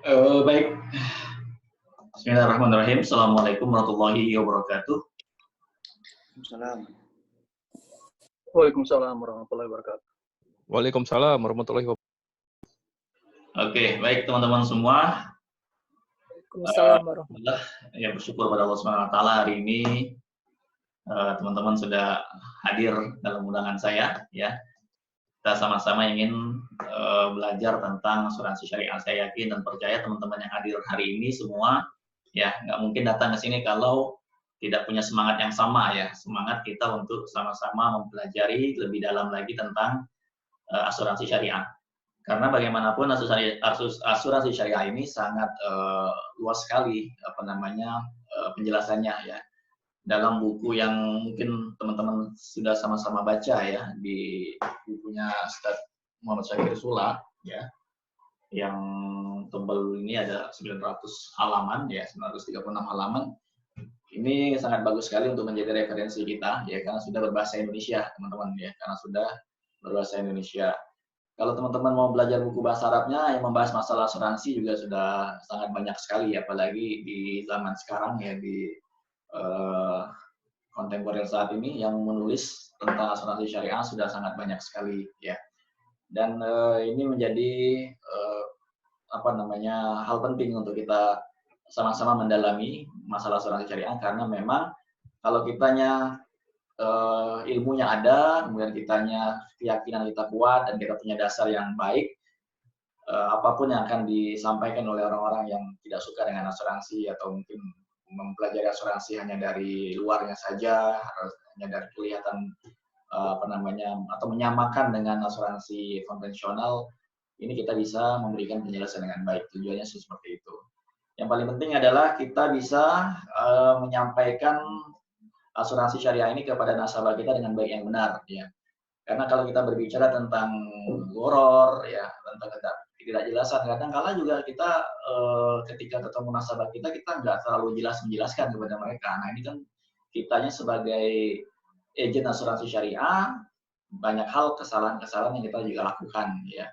Baik. Bismillahirrahmanirrahim. Assalamualaikum warahmatullahi wabarakatuh. Waalaikumsalam. Waalaikumsalam warahmatullahi wabarakatuh. Waalaikumsalam warahmatullahi wabarakatuh. Oke, baik teman-teman semua. Waalaikumsalam warahmatullahi Alhamdulillah, ya bersyukur pada Allah Subhanahu wa taala hari ini teman-teman sudah hadir dalam undangan saya ya. Kita sama-sama ingin belajar tentang asuransi syariah. Saya yakin dan percaya teman-teman yang hadir hari ini semua ya nggak mungkin datang ke sini kalau tidak punya semangat yang sama ya, semangat kita untuk sama-sama mempelajari lebih dalam lagi tentang asuransi syariah. Karena bagaimanapun asuransi syariah ini sangat luas sekali penjelasannya ya. Dalam buku yang mungkin teman-teman sudah sama-sama baca ya, di bukunya Ustaz Muhammad Syakir Sula ya, yang tebal ini ada 900 halaman ya, 936 halaman. Ini sangat bagus sekali untuk menjadi referensi kita ya, karena sudah berbahasa Indonesia teman-teman ya, karena sudah berbahasa Indonesia. Kalau teman-teman mau belajar buku bahasa Arabnya yang membahas masalah asuransi juga sudah sangat banyak sekali, apalagi di zaman sekarang ya, di kontemporer saat ini yang menulis tentang asuransi syariah sudah sangat banyak sekali ya. Dan ini menjadi hal penting untuk kita sama-sama mendalami masalah asuransi syariah, karena memang kalau kitanya ilmunya ada, kemudian kitanya keyakinan kita kuat dan kita punya dasar yang baik, apapun yang akan disampaikan oleh orang-orang yang tidak suka dengan asuransi atau mungkin mempelajari asuransi hanya dari luarnya saja, hanya dari kelihatan atau menyamakan dengan asuransi konvensional, ini kita bisa memberikan penjelasan dengan baik. Tujuannya seperti itu. Yang paling penting adalah kita bisa menyampaikan asuransi syariah ini kepada nasabah kita dengan baik yang benar ya. Karena kalau kita berbicara tentang goror ya, tentang ketidakjelasan, kadang-kala juga kita ketika ketemu nasabah kita nggak terlalu jelas menjelaskan kepada mereka. Nah ini kan kitanya sebagai agen asuransi syariah, banyak hal kesalahan-kesalahan yang kita juga lakukan ya.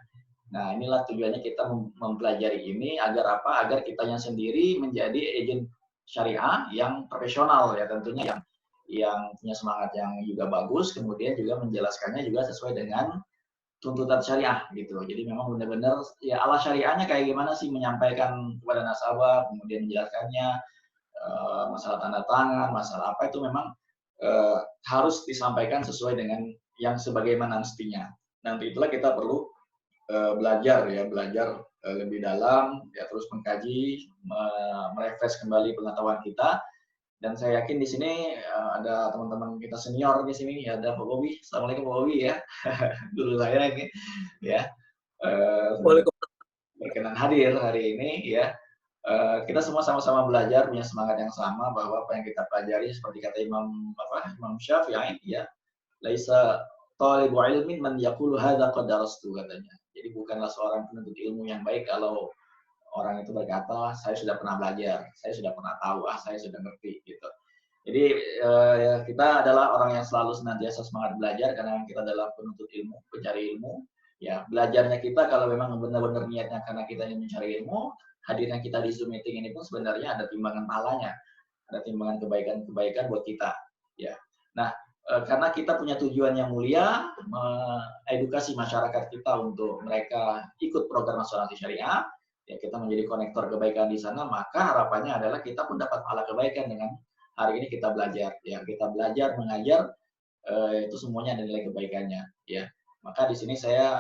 Nah inilah tujuannya kita mempelajari ini agar apa? Agar kitanya sendiri menjadi agen syariah yang profesional ya, tentunya yang punya semangat yang juga bagus, kemudian juga menjelaskannya juga sesuai dengan tuntutan syariah gitu. Jadi memang benar-benar ya ala syariahnya kayak gimana sih menyampaikan kepada nasabah, kemudian menjelaskannya masalah tanda tangan, masalah apa itu memang harus disampaikan sesuai dengan yang sebagaimana mestinya. Nanti itulah kita perlu belajar lebih dalam ya, terus mengkaji, merefresh kembali pengetahuan kita. Dan saya yakin di sini ada teman-teman kita senior di sini ya, ada Pak Bobi. Assalamualaikum Pak Bobi ya. Dulu saya ini ya. Berkenan hadir hari ini ya. Kita semua sama-sama belajar, punya semangat yang sama bahwa apa yang kita pelajari seperti kata Imam Syafi'i ya, laisa thalibu ilmin man yaqulu hadza qad darastu katanya. Jadi bukanlah seorang penuntut ilmu yang baik kalau orang itu berkata, saya sudah pernah belajar, saya sudah pernah tahu, saya sudah ngerti gitu. Jadi kita adalah orang yang selalu senantiasa semangat belajar karena kita adalah penuntut ilmu, pencari ilmu. Ya, belajarnya kita kalau memang benar-benar niatnya karena kita ingin mencari ilmu, hadirnya kita di Zoom meeting ini pun sebenarnya ada timbangan pahalanya, ada timbangan kebaikan-kebaikan buat kita. Ya, nah karena kita punya tujuan yang mulia, mengedukasi masyarakat kita untuk mereka ikut program asuransi syariah. Ya, kita menjadi konektor kebaikan di sana, maka harapannya adalah kita pun dapat pahala kebaikan dengan hari ini kita belajar. Ya, kita belajar, mengajar, itu semuanya ada nilai kebaikannya. Ya, maka di sini saya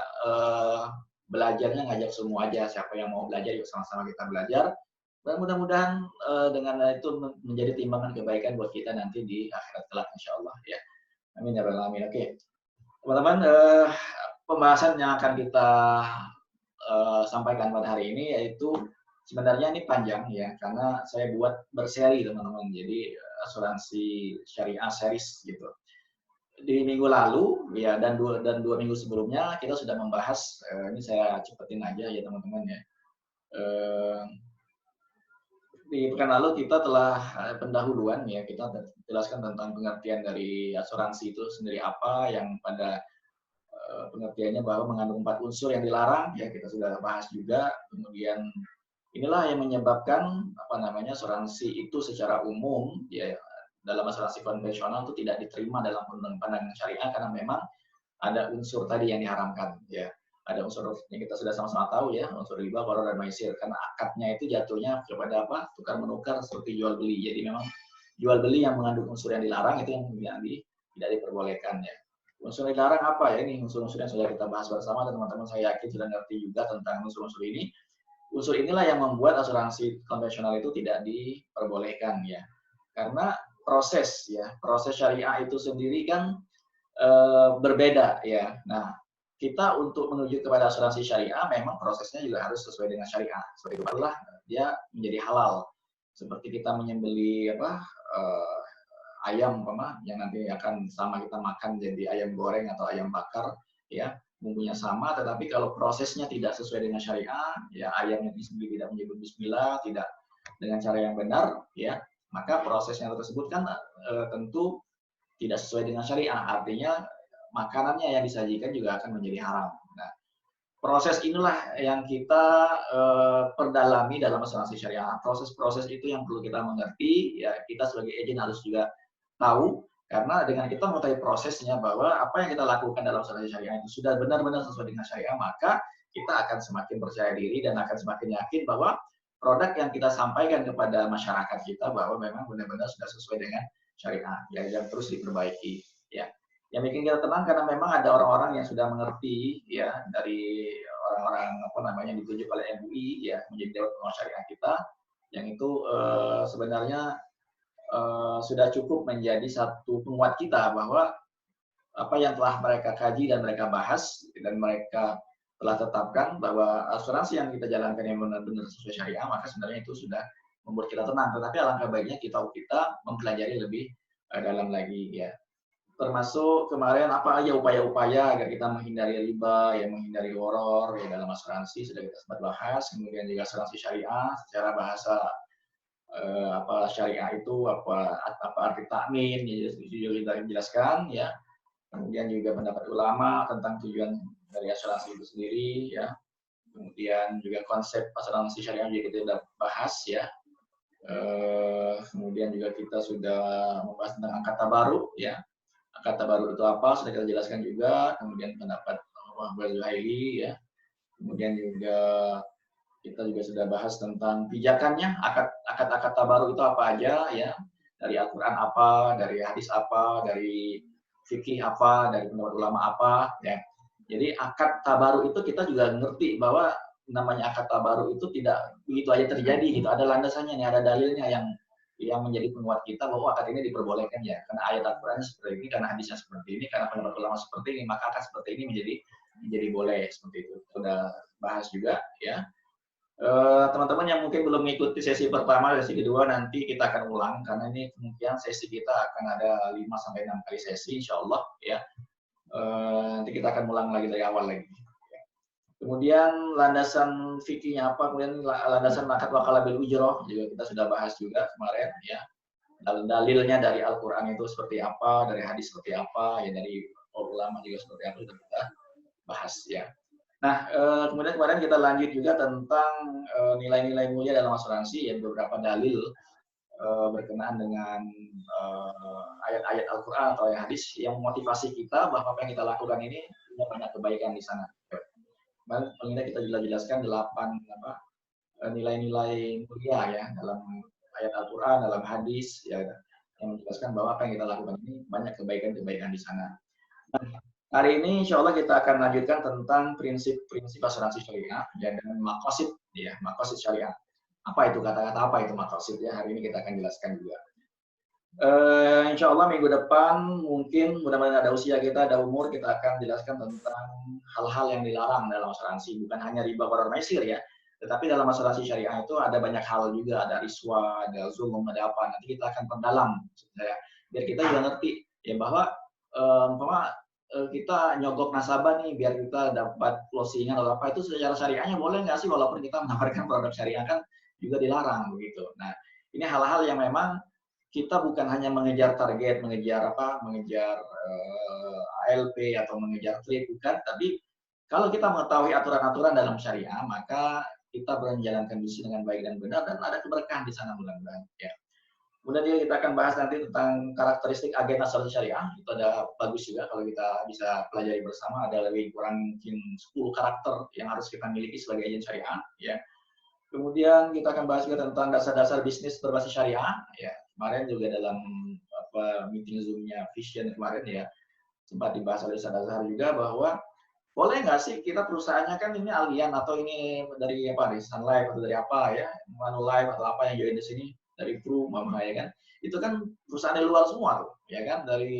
belajarnya ngajak semua aja, siapa yang mau belajar, yuk sama-sama kita belajar. Dan mudah-mudahan dengan itu menjadi timbangan kebaikan buat kita nanti di akhirat kelak, insya Allah. Ya, amin ya rabbal alamin. Oke, teman-teman, pembahasan yang akan kita sampaikan pada hari ini yaitu sebenarnya ini panjang ya, karena saya buat berseri teman-teman, jadi asuransi syariah series gitu. Di minggu lalu ya dan dua minggu sebelumnya kita sudah membahas, ini saya cepetin aja ya teman-teman ya. Di pekan lalu kita telah pendahuluan ya, kita jelaskan tentang pengertian dari asuransi itu sendiri apa, yang pada pengertiannya bahwa mengandung 4 unsur yang dilarang ya, kita sudah bahas juga. Kemudian Inilah yang menyebabkan asuransi itu secara umum ya dalam asuransi konvensional itu tidak diterima dalam pandangan syariah karena memang ada unsur tadi yang diharamkan ya. Ada unsur yang kita sudah sama-sama tahu ya, unsur riba, gharar dan maisir karena akadnya itu jatuhnya kepada apa? Tukar menukar seperti jual beli. Jadi memang jual beli yang mengandung unsur yang dilarang itu yang tidak diperbolehkan ya. Unsur yang dilarang apa ya? Ini unsur-unsur yang sudah kita bahas bersama dan teman-teman saya yakin sudah ngerti juga tentang unsur-unsur ini. Unsur inilah yang membuat asuransi konvensional itu tidak diperbolehkan ya. Karena proses syariah itu sendiri kan berbeda ya. Nah, kita untuk menuju kepada asuransi syariah memang prosesnya juga harus sesuai dengan syariah. Seperti itulah dia menjadi halal. Seperti kita menyembeli ayam yang nanti akan sama kita makan jadi ayam goreng atau ayam bakar ya. Bumbunya sama, tetapi kalau prosesnya tidak sesuai dengan syariah, ya ayamnya disembelih tidak menyebut bismillah, tidak dengan cara yang benar, ya maka prosesnya tersebut kan tentu tidak sesuai dengan syariah. Artinya makanannya yang disajikan juga akan menjadi haram. Nah, proses inilah yang kita perdalami dalam asuransi syariah. Proses-proses itu yang perlu kita mengerti. Ya kita sebagai agen harus juga tahu. Karena dengan kita mengetahui prosesnya bahwa apa yang kita lakukan dalam asuransi syariah itu sudah benar-benar sesuai dengan syariah, maka kita akan semakin percaya diri dan akan semakin yakin bahwa produk yang kita sampaikan kepada masyarakat kita bahwa memang benar-benar sudah sesuai dengan syariah, ya, yang terus diperbaiki. Ya, yang bikin kita tenang karena memang ada orang-orang yang sudah mengerti, ya, dari orang-orang yang ditunjuk oleh MUI, ya, menjadi dewan pengawas syariah kita, yang itu sebenarnya sudah cukup menjadi satu penguat kita bahwa apa yang telah mereka kaji dan mereka bahas dan mereka telah tetapkan bahwa asuransi yang kita jalankan yang benar-benar sesuai syariah, maka sebenarnya itu sudah membuat kita tenang. Tetapi alangkah baiknya kita mempelajari lebih dalam lagi ya. Termasuk kemarin apa aja upaya-upaya agar kita menghindari riba, ya menghindari horor ya dalam asuransi sudah kita sempat bahas. Kemudian juga asuransi syariah secara bahasa apa syariah itu apa arti takmin ya kita jelaskan ya. Kemudian juga pendapat ulama tentang tujuan dari asuransi itu sendiri ya. Kemudian juga konsep asuransi syariah juga kita sudah bahas ya. Kemudian juga kita sudah membahas tentang akad tabaru ya. Akad tabaru itu apa sudah kita jelaskan juga. Kemudian pendapat Wahbah Zuhaili ya. Kemudian juga kita juga sudah bahas tentang pijakannya, akad tabaru itu apa aja ya, dari Al-Quran apa, dari hadis apa, dari fikih apa, dari pendapat ulama apa ya. Jadi akad tabaru itu kita juga ngerti bahwa namanya akad tabaru itu tidak begitu aja terjadi gitu, ada landasannya nih, ada dalilnya yang menjadi penguat kita bahwa akad ini diperbolehkan ya, karena ayat Al-Quran seperti ini, karena hadisnya seperti ini, karena pendapat ulama seperti ini, maka akad seperti ini menjadi boleh seperti itu. Sudah bahas juga ya. Teman-teman yang mungkin belum mengikuti sesi pertama, sesi kedua nanti kita akan ulang karena ini kemungkinan sesi kita akan ada 5-6 kali sesi insya Allah ya. Nanti kita akan ulang lagi dari awal lagi. Kemudian landasan fikihnya apa, kemudian landasan akad wakalah bil ujroh juga kita sudah bahas juga kemarin ya. Dalilnya dari Al-Quran itu seperti apa, dari hadis seperti apa, ya dari ulama juga seperti apa sudah kita bahas ya. Nah, kemudian kemarin kita lanjut juga tentang nilai-nilai mulia dalam asuransi, ya beberapa dalil berkenaan dengan ayat-ayat Al-Quran atau ayat hadis yang memotivasi kita bahwa apa yang kita lakukan ini punya banyak kebaikan di sana. Kemarin kita jelaskan 8 nilai-nilai mulia ya dalam ayat Al-Quran, dalam hadis ya, yang menjelaskan bahwa apa yang kita lakukan ini banyak kebaikan-kebaikan di sana. Nah, hari ini insya Allah kita akan lanjutkan tentang prinsip-prinsip asuransi syariah ya, dan maqasid ya, maqasid syariah. Apa itu kata-kata apa itu maqasid ya? Hari ini kita akan jelaskan juga. Insya Allah minggu depan mungkin mudah-mudahan ada usia kita, ada umur, kita akan jelaskan tentang hal-hal yang dilarang dalam asuransi. Bukan hanya riba, gharar, maisir ya, tetapi dalam asuransi syariah itu ada banyak hal juga, ada riswa, ada zulm, ada apa. Nanti kita akan perdalam ya, biar kita juga ngerti ya bahwa kita nyogok nasabah nih biar kita dapat closingan atau apa, itu secara syariahnya boleh nggak sih walaupun kita menawarkan produk syariah, kan juga dilarang begitu. Nah, ini hal-hal yang memang kita bukan hanya mengejar target, mengejar ALP atau mengejar trade, bukan, tapi kalau kita mengetahui aturan-aturan dalam syariah, maka kita menjalankan bisnis dengan baik dan benar, dan ada keberkahan di sana mudah-mudahan. Ya. Kemudian juga kita akan bahas nanti tentang karakteristik agen asuransi syariah. Itu ada bagus juga kalau kita bisa pelajari bersama. Ada lebih kurang mungkin 10 karakter yang harus kita miliki sebagai agen syariah. Ya. Kemudian kita akan bahas juga tentang dasar-dasar bisnis berbasis syariah. Ya. Kemarin juga dalam meeting Zoom-nya Vision kemarin ya, sempat dibahas oleh dasar-dasar juga bahwa boleh nggak sih kita perusahaannya kan ini Allianz atau ini dari apa, dari Sun Life atau dari apa ya, Manulife atau apa yang join di sini, dari Pru, Mama ya kan, itu kan perusahaan dari luar semua tuh, ya kan, dari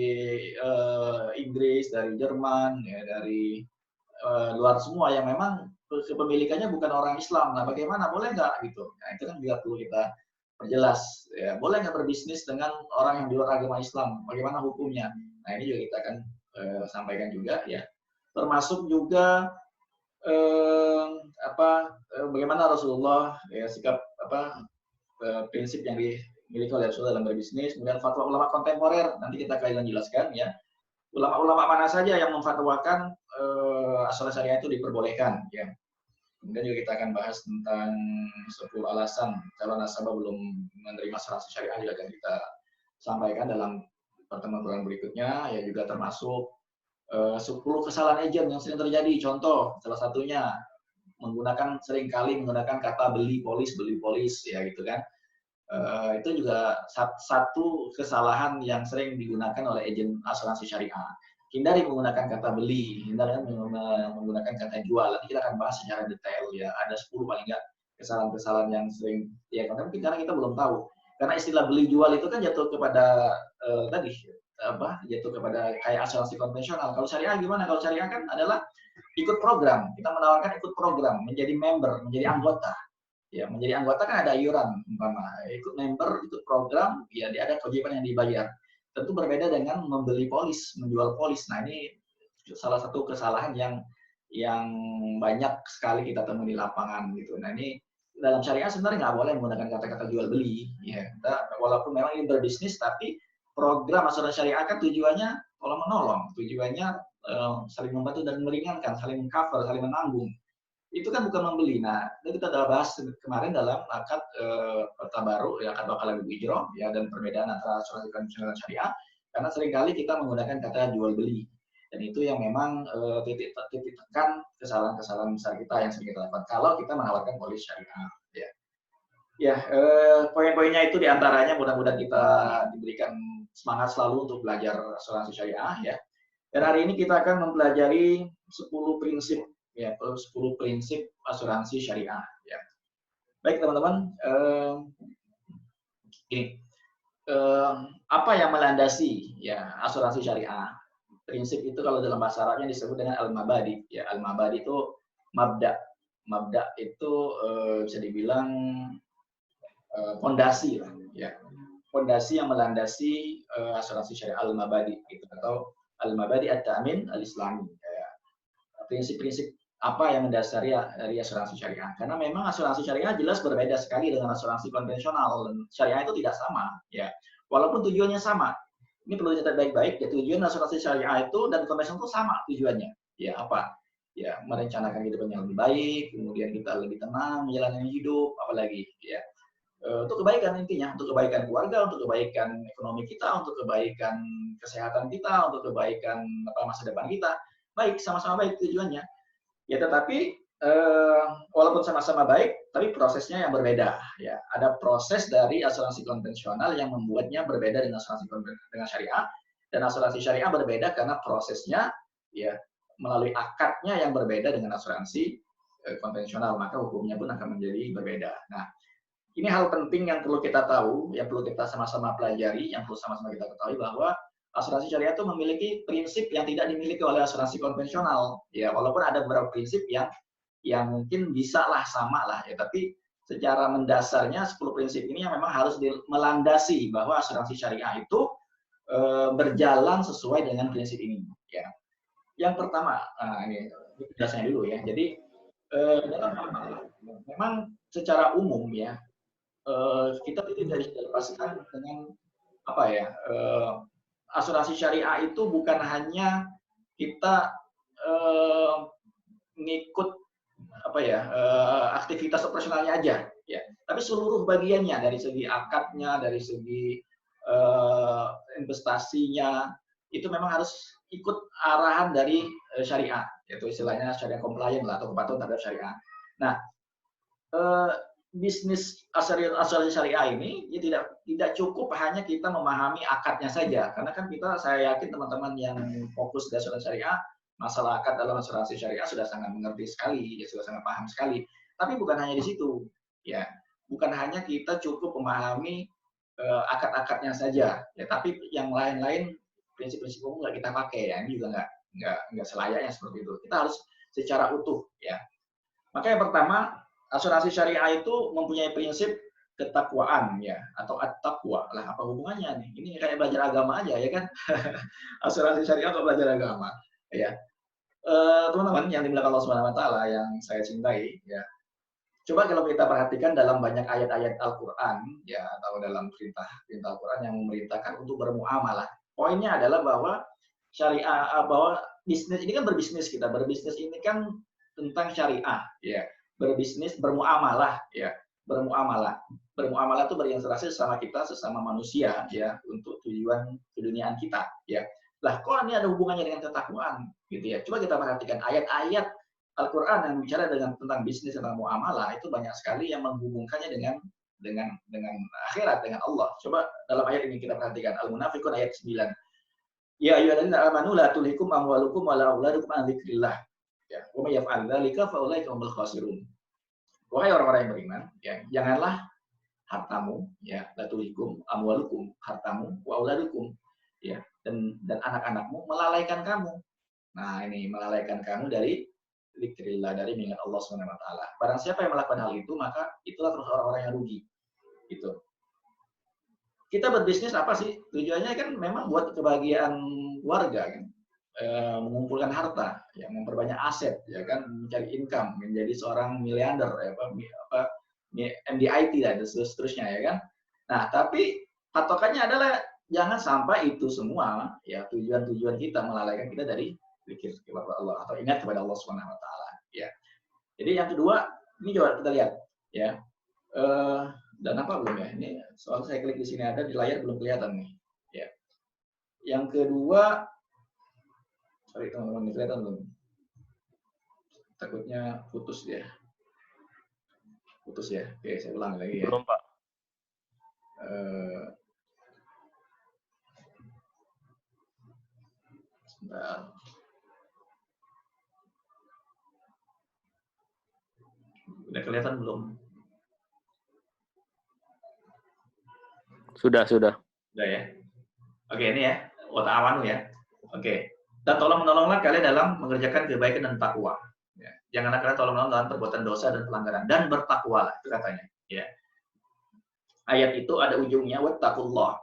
Inggris, dari Jerman, ya dari luar semua yang memang kepemilikannya bukan orang Islam. Nah, bagaimana, boleh nggak gitu? Nah, itu kan juga perlu kita perjelas. Ya, boleh nggak berbisnis dengan orang yang di luar agama Islam? Bagaimana hukumnya? Nah, ini juga kita akan sampaikan juga ya. Termasuk juga bagaimana Rasulullah ya, sikap prinsip yang dimiliki oleh Rasulullah dalam berbisnis. Kemudian fatwa ulama kontemporer, nanti kita akan jelaskan ya. Ulama-ulama mana saja yang memfatwakan asuransi syariah itu diperbolehkan ya. Kemudian juga kita akan bahas tentang 10 alasan calon nasabah belum menerima asuransi syariah, juga akan kita sampaikan dalam pertemuan berikutnya ya, juga termasuk 10 kesalahan agent yang sering terjadi. Contoh, salah satunya seringkali menggunakan kata beli polis ya gitu kan. Itu juga satu kesalahan yang sering digunakan oleh agen asuransi syariah. Hindari menggunakan kata beli, hindari menggunakan kata jual. Nanti kita akan bahas secara detail ya. Ada 10 paling nggak kesalahan-kesalahan yang sering ya, karena mungkin karena kita belum tahu. Karena istilah beli jual itu kan jatuh kepada jatuh kepada kayak asuransi konvensional. Kalau syariah gimana? Kalau syariah kan adalah ikut program. Kita menawarkan ikut program, menjadi member, menjadi anggota. Ya, menjadi anggota kan ada iuran, umpama ikut member, ikut program, ya dia ada kewajiban yang dibayar. Tentu berbeda dengan membeli polis, menjual polis. Nah, ini salah satu kesalahan yang banyak sekali kita temui di lapangan gitu. Nah, ini dalam syariah sebenarnya nggak boleh menggunakan kata-kata jual beli. Ya, walaupun memang ini berbisnis, tapi program asuransi syariah kan tujuannya tolong menolong, tujuannya saling membantu dan meringankan, saling mengcover, saling menanggung. Itu kan bukan membeli. Nah, itu kita sudah bahas kemarin dalam akad tabaru, ya, akad wakalah ijroh, ya, dan perbedaan antara asuransi konvensional dan syariah, karena seringkali kita menggunakan kata jual beli. Dan itu yang memang titik tekan kesalahan-kesalahan besar kita yang sering kita lakukan kalau kita menawarkan polis syariah. Ya, ya poin-poinnya itu diantaranya, mudah-mudahan kita diberikan semangat selalu untuk belajar asuransi syariah ya. Dan hari ini kita akan mempelajari 10 prinsip ya, 10 prinsip asuransi syariah ya. Baik teman-teman, apa yang melandasi ya asuransi syariah? Prinsip itu kalau dalam bahasa Arabnya disebut dengan al-mabadi ya. Al-mabadi itu mabda. Mabda itu bisa dibilang fondasi lah ya. Fondasi yang melandasi asuransi syariah, al-mabadi gitu, atau al-mabadi at-ta'min al-islami ya. Prinsip-prinsip apa yang mendasari dari asuransi syariah? Karena memang asuransi syariah jelas berbeda sekali dengan asuransi konvensional. Syariah itu tidak sama, ya. Walaupun tujuannya sama. Ini perlu dicatat baik-baik. Ya, tujuan asuransi syariah itu dan konvensional itu sama tujuannya. Ya, apa? Ya, merencanakan hidup yang lebih baik, kemudian kita lebih tenang menjalani hidup, apalagi, ya. Untuk kebaikan intinya, untuk kebaikan keluarga, untuk kebaikan ekonomi kita, untuk kebaikan kesehatan kita, untuk kebaikan masa depan kita. Baik, sama-sama baik tujuannya. Ya, tetapi walaupun sama-sama baik, tapi prosesnya yang berbeda. Ya, ada proses dari asuransi konvensional yang membuatnya berbeda dengan asuransi dengan syariah, dan asuransi syariah berbeda karena prosesnya ya melalui akadnya yang berbeda dengan asuransi konvensional, maka hukumnya pun akan menjadi berbeda. Nah, ini hal penting yang perlu kita tahu, yang perlu kita sama-sama pelajari, yang perlu sama-sama kita ketahui bahwa asuransi syariah itu memiliki prinsip yang tidak dimiliki oleh asuransi konvensional. Ya, walaupun ada beberapa prinsip yang mungkin bisa lah sama lah ya, tapi secara mendasarnya 10 prinsip ini yang memang harus melandasi bahwa asuransi syariah itu berjalan sesuai dengan prinsip ini. Ya. Yang pertama, ini penjelasannya dulu ya. Jadi memang secara umum ya kita tidak dilepaskan dengan apa ya, asuransi syariah itu bukan hanya kita ngikut aktivitas operasionalnya aja, ya. Tapi seluruh bagiannya dari segi akadnya, dari segi investasinya itu memang harus ikut arahan dari syariah, yaitu istilahnya syariah compliant lah atau kepatuhan terhadap syariah. Nah, bisnis asuransi syariah ini ya tidak cukup hanya kita memahami akadnya saja, karena kan saya yakin teman-teman yang fokus di asuransi syariah masalah akad dalam asuransi syariah sudah sangat mengerti sekali, ya sudah sangat paham sekali. Tapi bukan hanya di situ, ya, bukan hanya kita cukup memahami akad-akadnya saja, ya, tapi yang lain-lain prinsip-prinsip umum nggak kita pakai, ya, ini juga nggak selayaknya seperti itu. Kita harus secara utuh, ya. Maka yang pertama, asuransi syariah itu mempunyai prinsip ketakwaan, ya, atau at-taqwa. Lah, apa hubungannya nih? Ini kayak belajar agama aja, ya kan? Asuransi syariah atau belajar agama, ya. Teman-teman yang dimuliakan Allah Subhanahu wa taala yang saya cintai, ya. Coba kalau kita perhatikan dalam banyak ayat-ayat Al-Qur'an, ya, atau dalam perintah Al-Qur'an yang memerintahkan untuk bermuamalah. Poinnya adalah bahwa syariah, bahwa bisnis ini kan berbisnis, kita berbisnis ini kan tentang syariah, ya. Berbisnis, bermuamalah, ya, bermuamalah itu berinteraksi sama kita, sesama manusia, ya, untuk tujuan keduniaan kita, ya. Lah, kok ini ada hubungannya dengan ketakwaan, gitu ya? Coba kita perhatikan ayat-ayat Al-Quran yang bicara tentang bisnis, tentang muamalah, itu banyak sekali yang menghubungkannya dengan akhirat, dengan Allah. Coba dalam ayat ini kita perhatikan, Al-Munafiqun ayat 9. Ya ayyuhalladzina amanu la tulhikum amwalukum wala auladukum an dzikrillah. Ya, wa may yaf'al dzalika fa ulaika humul khasirun. Wahai orang-orang yang beriman, ya, janganlah hartamu, ya, la tulhikum amwalukum, hartamu, wa auladukum, ya, dan anak-anakmu melalaikan kamu. Nah, ini melalaikan kamu dari dzikrillah, dari mengingat Allah Subhanahu wa taala. Barang siapa yang melakukan hal itu, maka itulah terus orang-orang yang rugi. Gitu. Kita berbisnis apa sih? Tujuannya kan memang buat kebahagiaan warga, kan. Mengumpulkan harta, ya, memperbanyak aset, ya kan, mencari income, menjadi seorang miliarder, MDIT dan seterusnya, ya kan. Nah, tapi patokannya adalah jangan sampai itu semua, ya, tujuan-tujuan kita melalaikan kita dari zikir kepada Allah atau ingat kepada Allah Subhanahu wa taala, ya. Jadi yang kedua, ini coba kita lihat, ya. Dan apa belum ya? Ini soal saya klik di sini ada di layar belum kelihatan nih, ya. Yang kedua, sorry teman-teman, kelihatan belum? Takutnya putus dia. Putus ya. Oke, saya ulang lagi ya. Belum, Pak. Sebentar. Udah kelihatan belum? Sudah. Udah ya. Oke, ini ya. Wa ta'awanu ya. Oke. Dan tolong menolonglah kalian dalam mengerjakan kebaikan dan takwa. Ya. Janganlah kalian tolong menolong dalam perbuatan dosa dan pelanggaran, dan bertakwalah, itu katanya. Ya. Ayat itu ada ujungnya wattaqullah,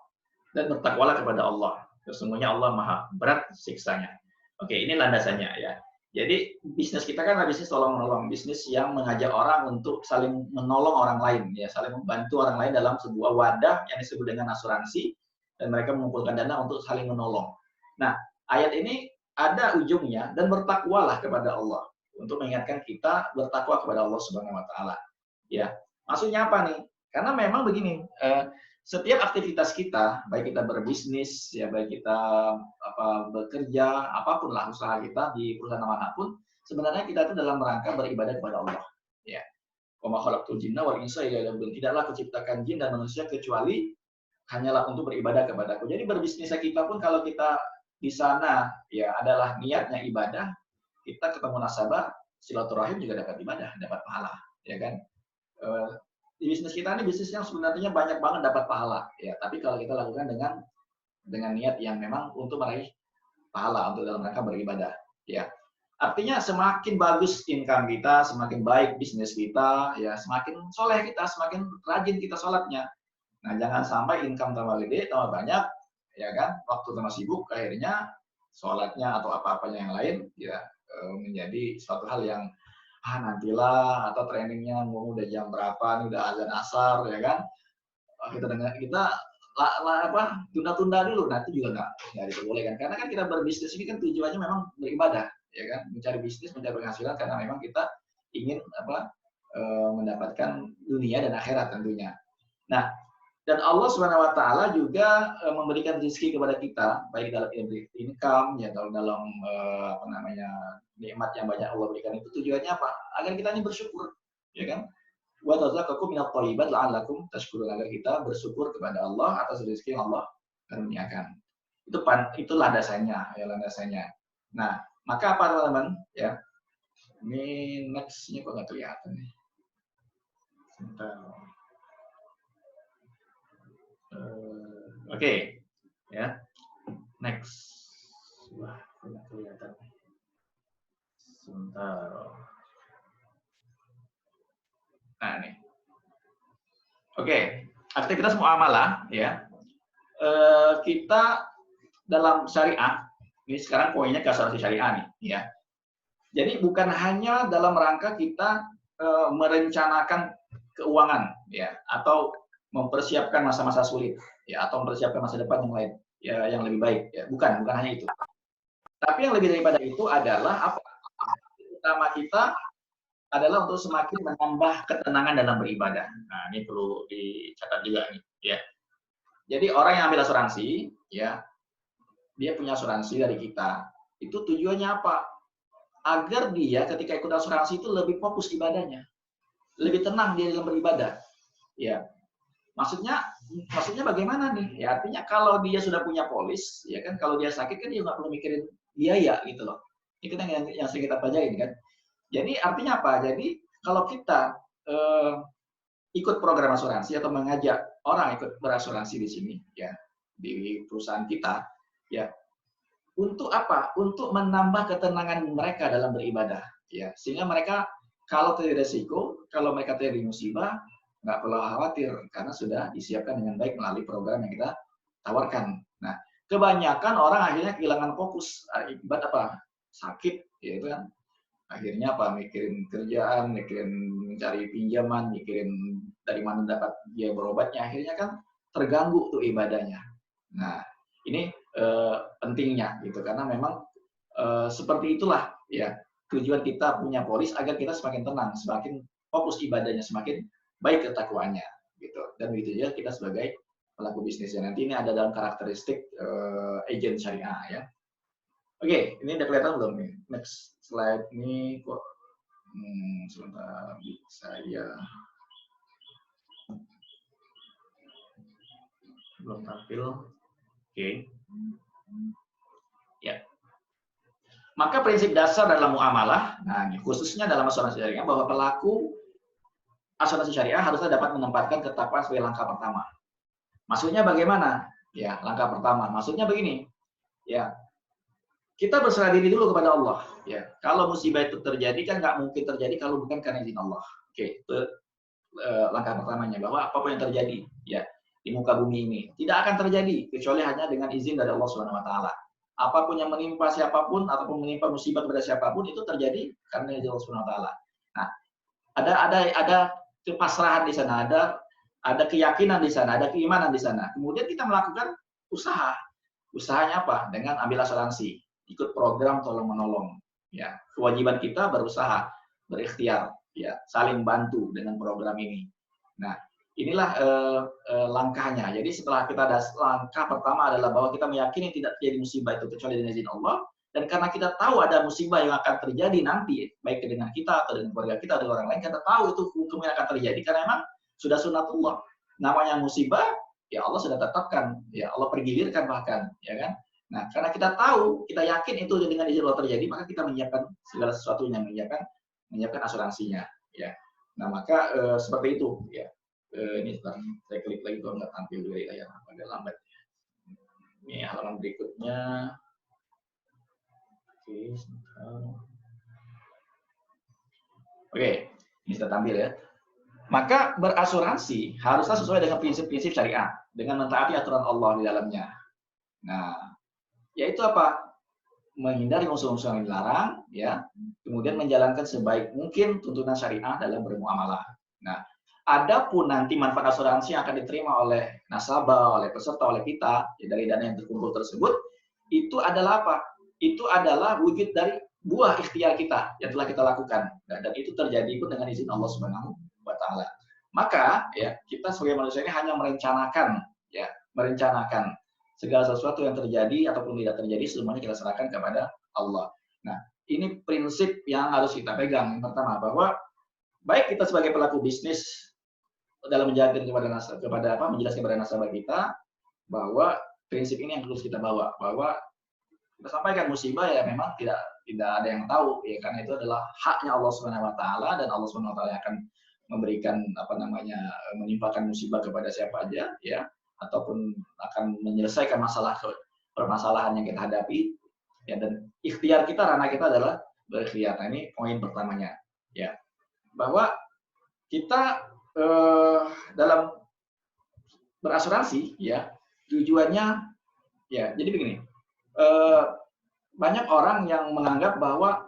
dan bertakwalah kepada Allah. Sesungguhnya Allah Maha berat siksanya. Oke, ini landasannya, ya. Jadi bisnis kita kan bisnis tolong menolong, bisnis yang mengajak orang untuk saling menolong orang lain, ya, saling membantu orang lain dalam sebuah wadah yang disebut dengan asuransi, dan mereka mengumpulkan dana untuk saling menolong. Nah, ayat ini ada ujungnya, dan bertakwalah kepada Allah, untuk mengingatkan kita bertakwa kepada Allah Subhanahu wa taala. Ya. Maksudnya apa nih? Karena memang begini, setiap aktivitas kita, baik kita berbisnis, ya, baik kita bekerja, apapun lah usaha kita di perusahaan manapun, sebenarnya kita itu dalam rangka beribadah kepada Allah. Ya. Wa ma khalaqtul jinna wal insa illa liya'budun. Tidaklah kuciptakan jin dan manusia kecuali hanyalah untuk beribadah kepadaku. Jadi berbisnis kita pun kalau kita di sana, ya, adalah niatnya ibadah, kita ketemu nasabah, silaturahim juga dapat ibadah, dapat pahala, ya kan? Di bisnis kita ini bisnis yang sebenarnya banyak banget dapat pahala, ya. Tapi kalau kita lakukan dengan niat yang memang untuk meraih pahala, untuk dalam rangka beribadah, ya. Artinya semakin bagus income kita, semakin baik bisnis kita, ya, semakin soleh kita, semakin rajin kita sholatnya. Nah, jangan sampai income tambah gede, tambah banyak, ya kan, waktu tambah sibuk, akhirnya sholatnya atau apa-apanya yang lain, ya, menjadi suatu hal yang nantilah, atau trainingnya mau udah jam berapa, nih udah azan asar, ya kan, kita tunda-tunda dulu, nanti juga nggak diperbolehkan, karena kan kita berbisnis ini kan tujuannya memang beribadah, ya kan, mencari bisnis, mencari penghasilan, karena memang kita ingin mendapatkan dunia dan akhirat tentunya. Nah, dan Allah Subhanahu wa taala juga memberikan rezeki kepada kita baik dalam income ya, dalam nikmat yang banyak Allah berikan. Itu tujuannya apa? Agar kita ini bersyukur, ya kan? Wa razaqakum minat thayyibat la'allakum tashkurun, agar kita bersyukur kepada Allah atas rezeki yang Allah karuniakan. Itu landasannya, ya landasannya. Nah, maka apa teman-teman? Ya, ini next-nya kok nggak kelihatan nih. Sebentar. Oke, ya, next. Wah, nggak kelihatan. Sebentar. Nah, nih. Oke, aktivitas muamalah, ya. Kita dalam syariah, ini sekarang poinnya ke asuransi syariah nih, ya. Jadi bukan hanya dalam rangka kita merencanakan keuangan, ya, atau mempersiapkan masa-masa sulit, ya, atau mempersiapkan masa depan yang lain, ya, yang lebih baik, ya. Bukan hanya itu. Tapi yang lebih daripada itu adalah apa? Utama kita adalah untuk semakin menambah ketenangan dalam beribadah. Nah, ini perlu dicatat juga nih, ya. Jadi orang yang ambil asuransi, ya, dia punya asuransi dari kita. Itu tujuannya apa? Agar dia ketika ikut asuransi itu lebih fokus ibadahnya, lebih tenang dia dalam beribadah, ya. Maksudnya bagaimana nih? Ya, artinya kalau dia sudah punya polis, ya kan, kalau dia sakit kan dia nggak perlu mikirin biaya gitu loh. Itu yang sering kita pelajarin kan. Jadi artinya apa? Jadi kalau kita ikut program asuransi atau mengajak orang ikut berasuransi di sini, ya, di perusahaan kita, ya, untuk apa? Untuk menambah ketenangan mereka dalam beribadah, ya, sehingga mereka kalau terjadi resiko, kalau mereka terjadi musibah, nggak perlu khawatir karena sudah disiapkan dengan baik melalui program yang kita tawarkan. Nah, kebanyakan orang akhirnya kehilangan fokus akibat apa? Sakit, ya itu kan. Akhirnya apa? Mikirin kerjaan, mikirin mencari pinjaman, mikirin dari mana dapat biaya berobatnya. Akhirnya kan terganggu tuh ibadahnya. Nah, ini pentingnya gitu karena memang seperti itulah ya tujuan kita punya polis agar kita semakin tenang, semakin fokus ibadahnya, semakin baik ketakwaannya gitu. Dan begitu juga kita sebagai pelaku bisnisnya. Nanti ini ada dalam karakteristik agen syariah ya. Oke, ini udah kelihatan belum nih? Next slide ini kok sebentar saya belum tampil. Oke. Ya. Maka prinsip dasar dalam muamalah, nah ini khususnya dalam asuransi syariah bahwa pelaku asuransi syariah harusnya dapat menempatkan ketakwaan sebagai langkah pertama. Maksudnya bagaimana? Ya, langkah pertama. Maksudnya begini. Ya. Kita berserah diri dulu kepada Allah. Ya, kalau musibah itu terjadi kan nggak mungkin terjadi kalau bukan karena izin Allah. Oke, itu langkah pertamanya bahwa apapun yang terjadi ya di muka bumi ini tidak akan terjadi kecuali hanya dengan izin dari Allah Subhanahu Wa Taala. Apapun yang menimpa siapapun ataupun menimpa musibah kepada siapapun itu terjadi karena izin Allah Subhanahu Wa Taala. Nah, ada kepasrahan di sana, ada keyakinan di sana, ada keimanan di sana. Kemudian kita melakukan usaha. Usahanya apa? Dengan ambil asuransi. Ikut program tolong menolong, ya kewajiban kita berusaha, berikhtiar, ya saling bantu dengan program ini. Nah inilah langkahnya. Jadi setelah kita ada langkah pertama adalah bahwa kita meyakini tidak terjadi musibah itu kecuali dengan izin Allah, dan karena kita tahu ada musibah yang akan terjadi nanti, baik dengan kita atau dengan keluarga kita atau orang lain, kita tahu itu hukumnya akan terjadi karena memang sudah sunatullah. Namanya musibah, ya Allah sudah tetapkan, ya Allah pergilirkan bahkan, ya kan. Nah, karena kita tahu, kita yakin itu dengan izin Allah terjadi, maka kita menyiapkan segala sesuatunya, menyiapkan asuransinya, ya. Nah, maka seperti itu, ya. Ini sebentar, saya klik lagi kalau nggak tampil dari layar, agak lambat. Ini halaman berikutnya. Oke, sebentar. Oke, ini sudah tampil ya. Maka berasuransi haruslah sesuai dengan prinsip-prinsip syariah, dengan mentaati aturan Allah di dalamnya. Nah, yaitu apa? Menghindari unsur-unsur yang dilarang, ya. Kemudian menjalankan sebaik mungkin tuntunan syariah dalam bermuamalah. Nah, adapun nanti manfaat asuransi yang akan diterima oleh nasabah, oleh peserta, oleh kita, ya, dari dana yang terkumpul tersebut, itu adalah apa? Itu adalah wujud dari buah ikhtiar kita yang telah kita lakukan. Dan itu terjadi pun dengan izin Allah Subhanahu wa taala. Maka ya, kita sebagai manusia ini hanya merencanakan ya, merencanakan segala sesuatu yang terjadi ataupun tidak terjadi semuanya kita serahkan kepada Allah. Nah, ini prinsip yang harus kita pegang. Yang pertama, bahwa baik kita sebagai pelaku bisnis dalam menjelaskan kepada nasabah kita, bahwa prinsip ini yang harus kita bawa, bahwa kita sampaikan musibah ya memang tidak ada yang tahu ya, karena itu adalah haknya Allah Subhanahu wa taala, dan Allah Subhanahu wa taala akan memberikan menimpakan musibah kepada siapa aja ya, ataupun akan menyelesaikan permasalahan yang kita hadapi ya, dan ikhtiar kita, ranah kita adalah berikhtiar. Nah, ini poin pertamanya ya, bahwa kita dalam berasuransi ya, tujuannya ya, jadi begini, banyak orang yang menganggap bahwa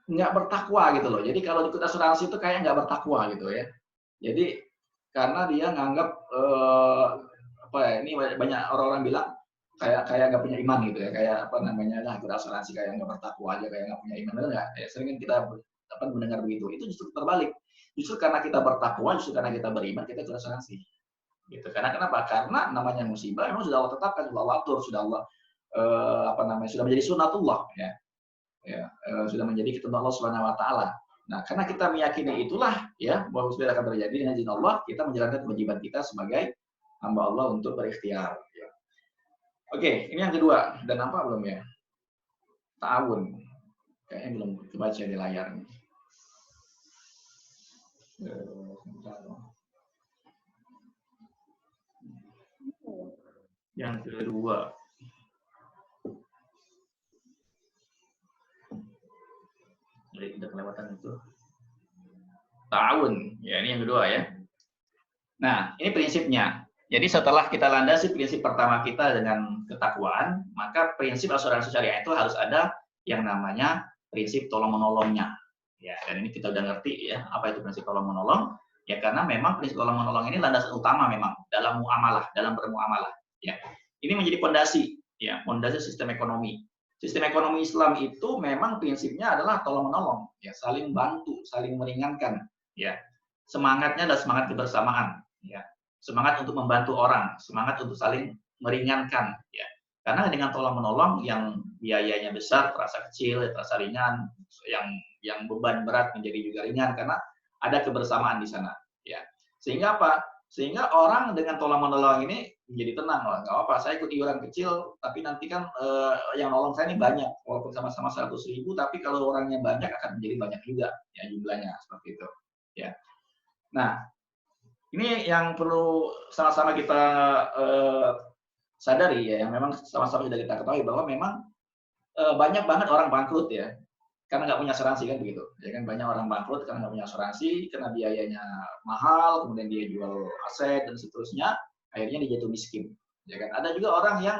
nggak bertakwa gitu loh. Jadi kalau ikut asuransi itu kayak nggak bertakwa gitu ya. Jadi karena dia nganggap ini banyak orang-orang bilang kayak nggak punya iman gitu ya, kayak ikut asuransi kayak nggak bertakwa aja, kayak nggak punya iman, benar nggak? Ya, sering kan kita mendengar begitu. Itu justru terbalik. Justru karena kita bertakwa, justru karena kita beriman, kita ikut asuransi. Gitu. Karena kenapa? Karena namanya musibah memang sudah Allah tetapkan, sudah Allah atur, sudah Allah sudah menjadi sunatullah ya. Sudah menjadi ketentuan Allah Subhanahu wa taala. Nah, karena kita meyakini itulah ya, bahwa sudah akan terjadi dengan izin Allah, kita menjalankan kewajiban kita sebagai hamba Allah untuk berikhtiar ya. Oke, ini yang kedua. Dan apa belum ya? Ta'awun. Kayaknya belum kebaca di layar nih. Yang kedua, jadi tidak kelewatan itu. Ta'awun, ya ini yang kedua ya. Nah, ini prinsipnya. Jadi setelah kita landasi prinsip pertama kita dengan ketakwaan, maka prinsip asuransi syariah itu harus ada yang namanya prinsip tolong menolongnya. Ya, dan ini kita udah ngerti ya, apa itu prinsip tolong menolong? Ya karena memang prinsip tolong menolong ini landasan utama memang dalam muamalah, dalam bermuamalah. Ya, ini menjadi fondasi, ya, fondasi sistem ekonomi. Sistem ekonomi Islam itu memang prinsipnya adalah tolong menolong, ya, saling bantu, saling meringankan, ya. Semangatnya adalah semangat kebersamaan, ya. Semangat untuk membantu orang, semangat untuk saling meringankan, ya. Karena dengan tolong menolong yang biayanya besar terasa kecil, terasa ringan, yang beban berat menjadi juga ringan karena ada kebersamaan di sana, ya. Sehingga apa? Sehingga orang dengan tolong menolong ini menjadi tenang, lah nggak apa, saya ikut iuran kecil, tapi nanti kan yang nolong saya ini banyak, walaupun sama-sama 100.000, tapi kalau orangnya banyak akan menjadi banyak juga ya jumlahnya, seperti itu ya. Nah, ini yang perlu sama-sama kita sadari ya, yang memang sama-sama sudah kita ketahui bahwa memang banyak banget orang bangkrut ya, karena nggak punya asuransi kan begitu, ya kan, banyak orang bangkrut karena nggak punya asuransi, karena biayanya mahal, kemudian dia jual aset dan seterusnya, akhirnya dia jatuh miskin, ya kan. Ada juga orang yang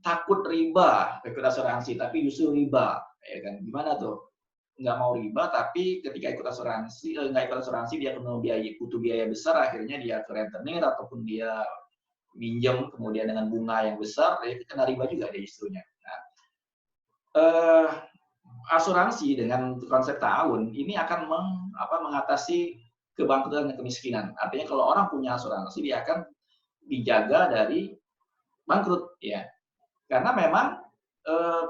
takut riba ikut asuransi, tapi justru riba, ya kan. Gimana tuh? Nggak mau riba, tapi ketika ikut asuransi, nggak ikut asuransi, dia butuh biaya besar, akhirnya dia ke rentenir ataupun dia minjem kemudian dengan bunga yang besar, ya kena riba juga dia justrunya. Nah, asuransi dengan konsep ta'awun ini akan mengatasi kebangkrutan dan kemiskinan. Artinya kalau orang punya asuransi, dia akan dijaga dari bangkrut ya. Karena memang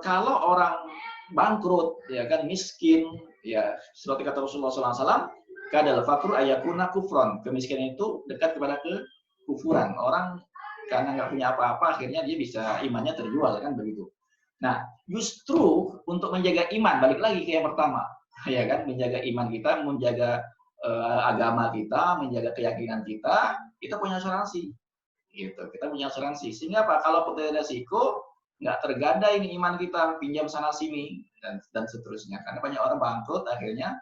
kalau orang bangkrut ya kan, miskin ya, seperti kata Rasulullah SAW, kadal fakru ayakuna kufron, kemiskinan itu dekat kepada kekufuran. Orang karena nggak punya apa-apa, akhirnya dia bisa imannya terjual kan begitu. Nah, justru untuk menjaga iman, balik lagi ke yang pertama, ya kan, menjaga iman kita, menjaga agama kita, menjaga keyakinan kita punya asuransi, gitu. Kita punya asuransi, sehingga apa? Kalau terjadi resiko, nggak tergadai ini iman kita, pinjam sana sini dan seterusnya. Karena banyak orang bangkrut, akhirnya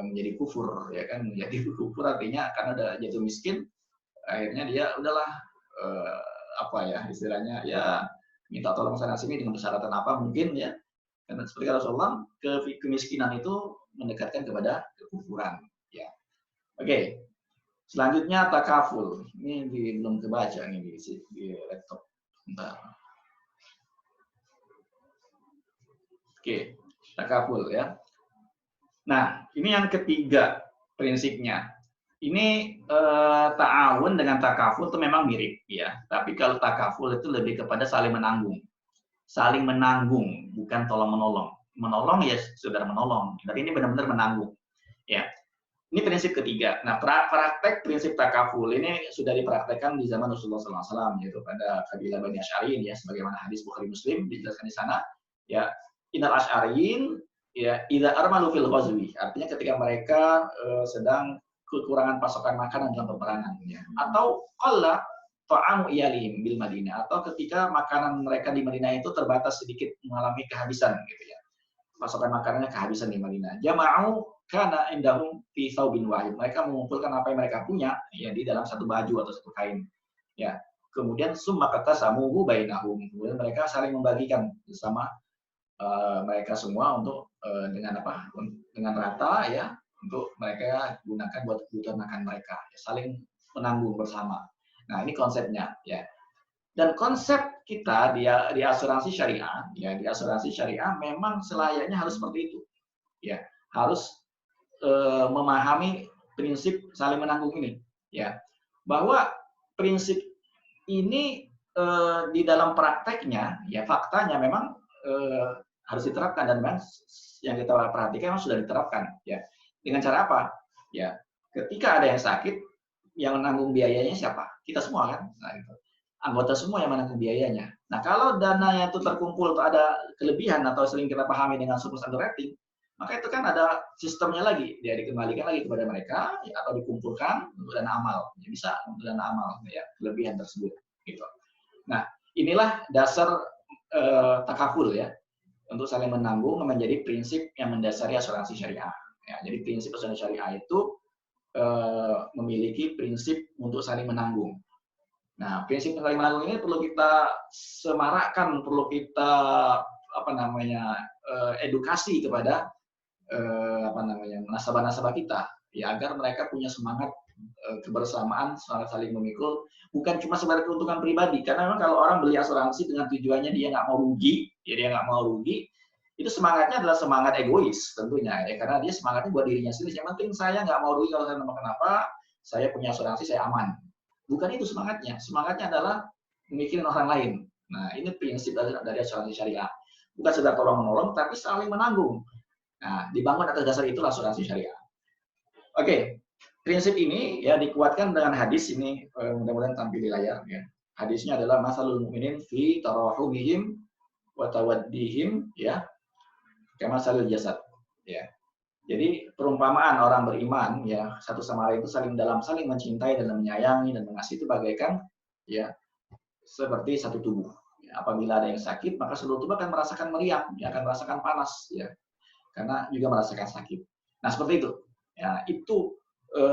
menjadi kufur, ya kan, menjadi kufur artinya karena udah jatuh miskin, akhirnya dia udahlah istilahnya ya, minta tolong sana sini dengan persyaratan apa mungkin ya, karena seperti Rasulullah, kemiskinan itu mendekatkan kepada kekufuran ya. Oke, selanjutnya takaful, ini belum kebaca nih di laptop. Bentar. Oke, takaful ya. Nah, ini yang ketiga prinsipnya. Ini ta'awun dengan takaful itu memang mirip ya. Tapi kalau takaful itu lebih kepada saling menanggung. Saling menanggung, bukan tolong menolong. Menolong ya saudara menolong, tapi ini benar-benar menanggung. Ya. Ini prinsip ketiga. Nah, praktek prinsip takaful ini sudah dipraktekkan di zaman Rasulullah SAW, yaitu pada kabilah Bani Asy'ariyin ya, sebagaimana hadis Bukhari Muslim dijelaskan di sana. Ya, innal asy'ariyin ya idza armalu fil ghazwi, artinya ketika mereka sedang kekurangan pasokan makanan dalam peperangan ya, atau qalla ta'amu iyalihim bil Madinah, atau ketika makanan mereka di Madinah itu terbatas sedikit mengalami kehabisan gitu ya. Pasokan makanannya kehabisan di Madinah. Jama'u kana indahum fi thawbin wahid. Mereka mengumpulkan apa yang mereka punya ya di dalam satu baju atau satu kain. Ya. Kemudian summa qatasamuhu bainahum. Kemudian mereka saling membagikan bersama mereka semua untuk dengan apa? Dengan rata ya, untuk mereka gunakan buat kebutuhan makan mereka. Ya, saling menanggung bersama. Nah, ini konsepnya ya. Dan konsep kita di asuransi syariah, ya di asuransi syariah memang selayaknya harus seperti itu, ya harus memahami prinsip saling menanggung ini, ya bahwa prinsip ini di dalam prakteknya, ya faktanya memang harus diterapkan dan memang yang kita perhatikan memang sudah diterapkan, ya dengan cara apa? Ya ketika ada yang sakit, yang menanggung biayanya siapa? Kita semua kan, nah, gitu. Anggota semua yang menanggung biayanya. Nah, kalau dananya itu terkumpul atau ada kelebihan atau sering kita pahami dengan surplus underwriting, maka itu kan ada sistemnya lagi, dia dikembalikan lagi kepada mereka ya, atau dikumpulkan untuk dana amal. Ya, bisa untuk dana amal ya, kelebihan tersebut gitu. Nah, inilah dasar takaful ya, untuk saling menanggung menjadi prinsip yang mendasari asuransi syariah. Ya, jadi prinsip asuransi syariah itu memiliki prinsip untuk saling menanggung. Nah, prinsip saling menanggung ini perlu kita semarakkan, perlu kita edukasi kepada nasabah-nasabah kita, ya agar mereka punya semangat kebersamaan, semangat saling memikul, bukan cuma sebagai keuntungan pribadi. Karena memang kalau orang beli asuransi dengan tujuannya dia nggak mau rugi, ya dia nggak mau rugi, itu semangatnya adalah semangat egois tentunya, ya karena dia semangatnya buat dirinya sendiri. Yang penting saya nggak mau rugi kalau saya kenapa-kenapa, saya punya asuransi, saya aman. Bukan itu semangatnya. Semangatnya adalah memikirin orang lain. Nah, ini prinsip dari asuransi syariah. Bukan sekedar tolong-menolong, tapi saling menanggung. Nah, dibangun atas dasar itulah asuransi syariah. Oke, prinsip ini ya dikuatkan dengan hadis ini, mudah-mudahan tampil di layar. Ya. Hadisnya adalah masalul mu'minin fi tarahumihim wa tawaddihim ya kama salil jasad. Ya. Jadi perumpamaan orang beriman ya satu sama lain itu saling mencintai dan menyayangi dan mengasihi itu bagaikan ya seperti satu tubuh. Ya, apabila ada yang sakit maka seluruh tubuh akan merasakan meriang, ya akan merasakan panas ya karena juga merasakan sakit. Nah seperti itu. Ya itu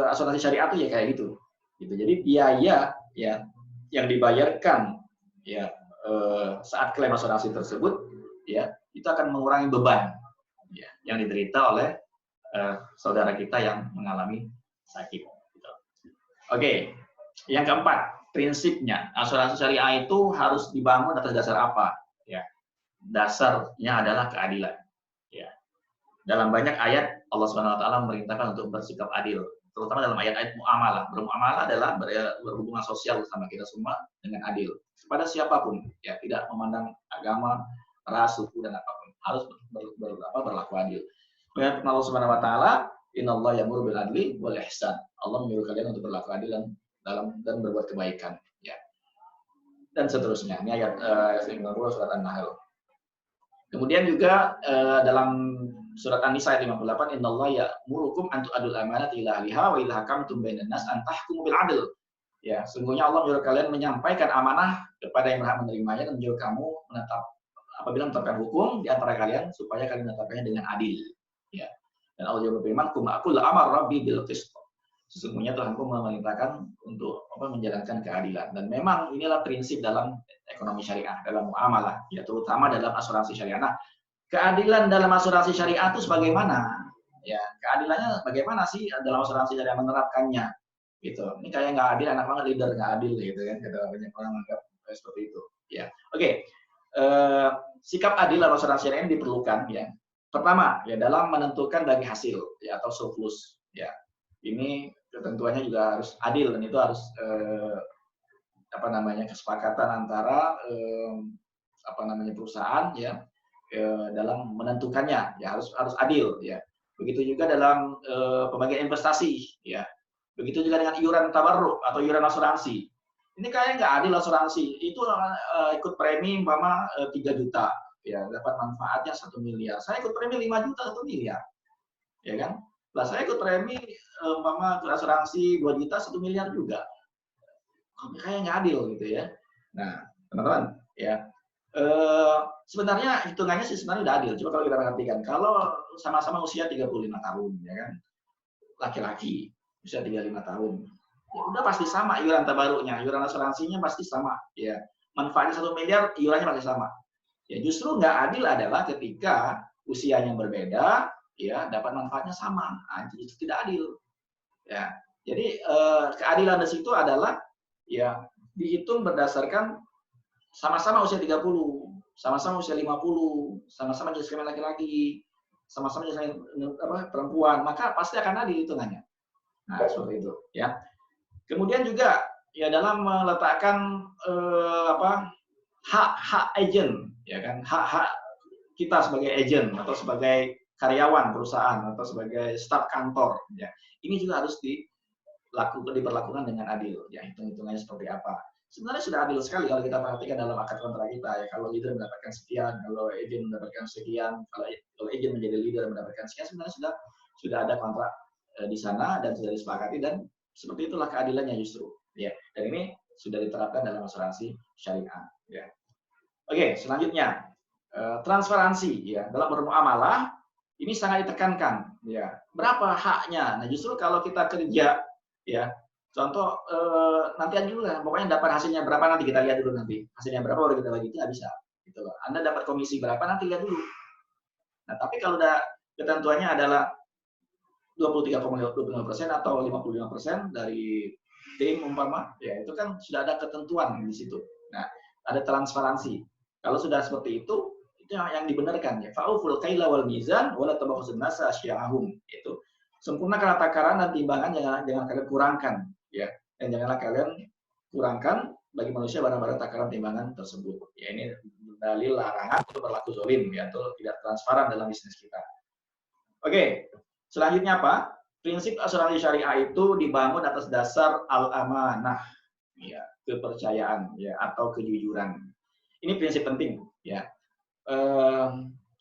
asuransi syariah itu ya kayak gitu. Gitu. Jadi biaya ya yang dibayarkan ya saat klaim asuransi tersebut ya itu akan mengurangi beban ya yang diderita oleh saudara kita yang mengalami sakit. Oke, yang keempat, prinsipnya asuransi syariah itu harus dibangun atas dasar apa? Ya, dasarnya adalah keadilan. Ya, dalam banyak ayat Allah Subhanahu Wa Taala memerintahkan untuk bersikap adil, terutama dalam ayat-ayat muamalah. Bermuamalah adalah berhubungan sosial sama kita semua dengan adil kepada siapapun, ya tidak memandang agama, ras, suku dan apapun harus berlaku adil. Kemudian Allah Subhanahu Wa Taala, Innallaha ya'muru bil adli wal ihsan. Allah menyuruh kalian untuk berlaku adil dan berbuat kebaikan. Ya. Dan seterusnya. Ini ayat 50 surat An-Nahl. Kemudian juga dalam surat An-Nisa ayat 58, Innallaha ya'murukum an tu'adul amanati ila ahliha wa idza hakamtum bainan nas an tahkumu bil adl. Ya, sungguhnya Allah menyuruh kalian menyampaikan amanah kepada yang berhak menerimanya dan menyuruh kamu apabila menetapkan hukum di antara kalian supaya kalian menetapkannya dengan adil. Ya. Dan Allah juga berfirman, "Aqul amar rabbi bil qist." Sesungguhnya Tuhanku memerintahkan untuk menjalankan keadilan. Dan memang inilah prinsip dalam ekonomi syariah, dalam muamalah, ya terutama dalam asuransi syariah. Nah, keadilan dalam asuransi syariah itu sebagaimana? Ya, keadilannya bagaimana sih dalam asuransi syariah menerapkannya? Gitu. Ini kayak nggak adil, enak banget leader nggak adil gitu kan. Banyak orang menganggap seperti itu. Ya, oke. sikap adil dalam asuransi syariah ini diperlukan ya. Pertama, ya dalam menentukan bagi hasil ya atau surplus ya. Ini ketentuannya juga harus adil dan itu harus kesepakatan antara perusahaan ya dalam menentukannya ya harus adil ya. Begitu juga dalam pembagian investasi ya. Begitu juga dengan iuran tabarruk atau iuran asuransi. Ini kayaknya nggak adil asuransi. Itu ikut premi umpama 3 juta ya dapat manfaatnya 1 miliar. Saya ikut premi 5 juta 1 miliar. Ya kan? Lah saya ikut premi umpama asuransi 2 juta 1 miliar juga. Kayaknya nggak adil gitu ya. Nah, teman-teman ya. Sebenarnya hitungannya sih sebenarnya udah adil. Coba kalau kita perhatikan, kalau sama-sama usia 35 tahun ya kan. Laki-laki usia 35 tahun. Ya udah pasti sama iuran tabaruknya, iuran asuransinya pasti sama ya. Manfaatnya 1 miliar, iurannya pasti sama. Ya justru nggak adil adalah ketika usianya berbeda ya dapat manfaatnya sama. Nah, itu tidak adil. Ya. Jadi keadilan di situ adalah ya dihitung berdasarkan sama-sama usia 30, sama-sama usia 50, sama-sama jenis kelamin laki-laki, sama-sama jenis perempuan, maka pasti akan adil hitungannya. Nah, seperti itu ya. Kemudian juga ya dalam meletakkan hak-hak agent ya kan, hak-hak kita sebagai agent atau sebagai karyawan perusahaan atau sebagai staf kantor ya. Ini juga harus diperlakukan dengan adil ya, hitung-hitungannya seperti apa. Sebenarnya sudah adil sekali kalau kita perhatikan dalam akad kontrak kita ya. Kalau leader mendapatkan sekian, kalau agent mendapatkan sekian, kalau agent menjadi leader mendapatkan sekian, sebenarnya sudah ada kontrak di sana dan sudah disepakati dan seperti itulah keadilannya justru ya. Dan ini sudah diterapkan dalam asuransi syariah ya. Oke, selanjutnya transparansi ya dalam bermuamalah ini sangat ditekankan ya. Berapa haknya? Nah, justru kalau kita kerja ya, contoh nanti aja dulu lah, pokoknya dapat hasilnya berapa nanti kita lihat dulu nanti. Hasilnya berapa baru kita bagi, itu nggak bisa. Gitu loh. Anda dapat komisi berapa nanti lihat dulu. Nah, tapi kalau udah ketentuannya adalah 23,25% atau 55% dari tim umpama, ya itu kan sudah ada ketentuan di situ. Nah, ada transparansi. Kalau sudah seperti itu yang dibenarkan ya. Fa'uful kaila wal mizan wala tabakhusun nasa asya'ahum. Itu sempurnakan takaran dan timbangan, jangan kalian kurangkan ya. Dan janganlah kalian kurangkan bagi manusia barang-barang takaran timbangan tersebut. Ya ini dalil larangan untuk berlaku zalim ya, atau tidak transparan dalam bisnis kita. Oke. Selanjutnya apa? Prinsip asuransi syariah itu dibangun atas dasar al-amanah, ya, kepercayaan, ya, atau kejujuran. Ini prinsip penting, ya.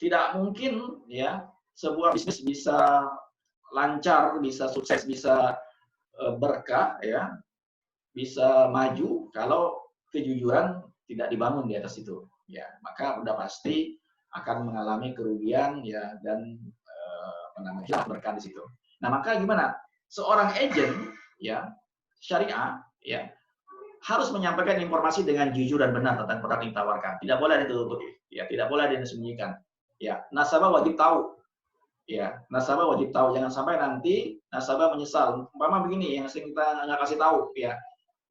Tidak mungkin, ya, sebuah bisnis bisa lancar, bisa sukses, bisa berkah, ya, bisa maju kalau kejujuran tidak dibangun di atas itu, ya. Maka udah pasti akan mengalami kerugian, ya, dan hilang berkah di situ. Nah, maka gimana? Seorang agent ya syariah ya harus menyampaikan informasi dengan jujur dan benar tentang produk yang ditawarkan. Tidak boleh ditutupi, ya, tidak boleh disembunyikan. Ya, nasabah wajib tahu. Ya, nasabah wajib tahu. Jangan sampai nanti nasabah menyesal. Umpama begini yang sering kita nggak kasih tahu, ya.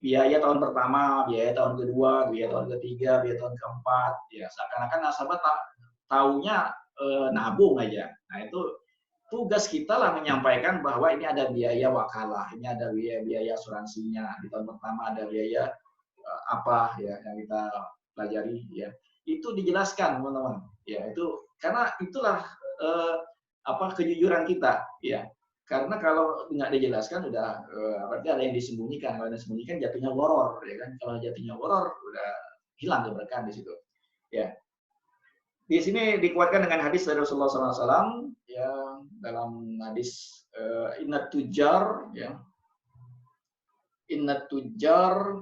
Biaya tahun pertama, biaya tahun kedua, biaya tahun ketiga, biaya tahun keempat, ya seakan-akan nasabah taunya nabung aja. Nah, itu tugas kita lah menyampaikan bahwa ini ada biaya wakalah, ini ada biaya asuransinya, di tahun pertama ada biaya apa ya yang kita pelajari ya. Itu dijelaskan teman-teman. Ya, itu karena itulah kejujuran kita ya. Karena kalau nggak dijelaskan udah berarti ada yang disembunyikan. Kalau disembunyikan jatuhnya horor ya kan. Kalau jatuhnya horor udah hilang keberkahan di situ. Ya. Di sini dikuatkan dengan hadis dari Rasulullah SAW ya, dalam hadis inna tujar ya, inna tujar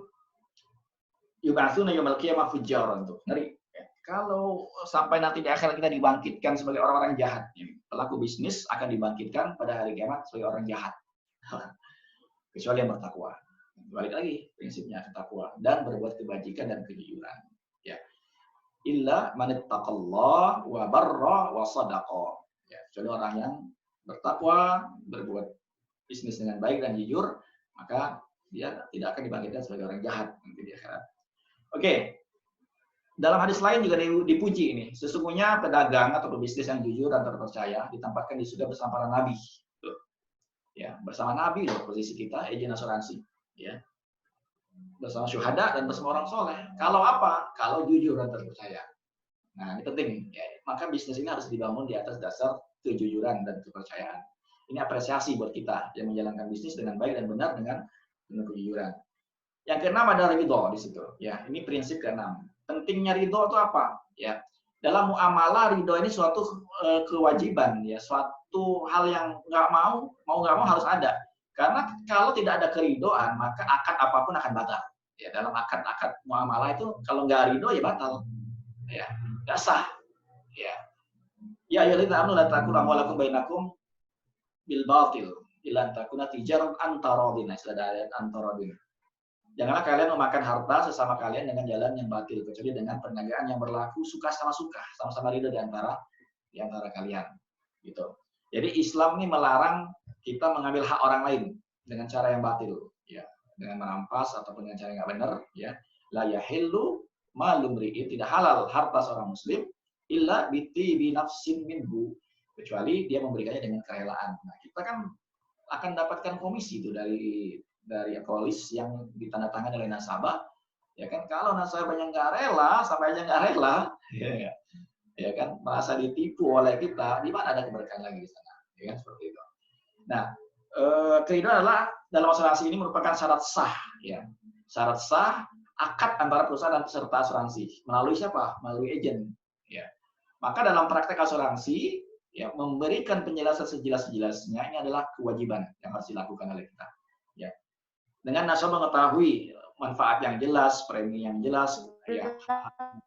yub'atsuna yaumil qiyamah fujjaran tuh. Ngeri. Ya. Kalau sampai nanti di akhirat kita dibangkitkan sebagai orang-orang jahat, ya. Pelaku bisnis akan dibangkitkan pada hari kiamat sebagai orang jahat. Kecuali yang bertakwa. Balik lagi prinsipnya takwa dan berbuat kebajikan dan kejujuran. Ya. Illa man ittaqallah wa barra wa sadaqa. Ya, kecuali orang yang bertakwa, berbuat bisnis dengan baik dan jujur, maka dia tidak akan dibangkitkan sebagai orang jahat nanti di akhirat. Oke. dalam hadis lain juga dipuji ini. Sesungguhnya pedagang atau pebisnis yang jujur dan terpercaya ditempatkan di surga bersama para nabi. Ya, bersama nabi loh posisi kita, agen asuransi. Ya, bersama syuhada dan bersama orang soleh. Kalau apa? Kalau jujur dan terpercaya. Nah, ini penting. Ya, maka bisnis ini harus dibangun di atas dasar kejujuran dan kepercayaan. Ini apresiasi buat kita yang menjalankan bisnis dengan baik dan benar dengan penuh kejujuran. Yang keenam ada ridho di situ. Ya, ini prinsip keenam. Pentingnya ridho itu apa? Ya, dalam muamalah ridho ini suatu kewajiban, ya, suatu hal yang nggak mau nggak mau harus ada. Karena kalau tidak ada keridhoan, maka akad apapun akan batal. Ya, dalam akad muamalah itu kalau nggak ridho ya batal. Ya, nggak sah. Ya, ya ayyuhalladzina amanu la ta'kulu amwalakum bainakum bil batil illa an takuna tijaran antaradin. Istilah ayat antaradin. Janganlah kalian memakan harta sesama kalian dengan jalan yang batil, kecuali dengan perniagaan yang berlaku suka sama suka, sama-sama ridho di antara kalian. Gitu. Jadi Islam ini melarang kita mengambil hak orang lain dengan cara yang batil, ya, dengan merampas ataupun dengan cara yang nggak benar, ya. La yahillu malum ri'in, tidak halal harta seorang muslim illa bi nafsin minhu, kecuali dia memberikannya dengan kerelaan. Nah, kita kan akan dapatkan komisi itu dari polis yang ditandatangani oleh nasabah, ya kan. Kalau nasabahnya nggak rela, sampai aja nggak rela, ya kan, merasa ditipu oleh kita, di mana ada keberkahan lagi di sana, ya kan, seperti itu. Nah, keridhaan adalah dalam asuransi ini merupakan syarat sah, ya, syarat sah akad antara perusahaan dan peserta asuransi melalui siapa? Melalui agen, ya. Maka dalam praktek asuransi, ya, memberikan penjelasan sejelas-jelasnya ini adalah kewajiban yang harus dilakukan oleh kita, ya. Dengan nasabah mengetahui manfaat yang jelas, premi yang jelas, ya,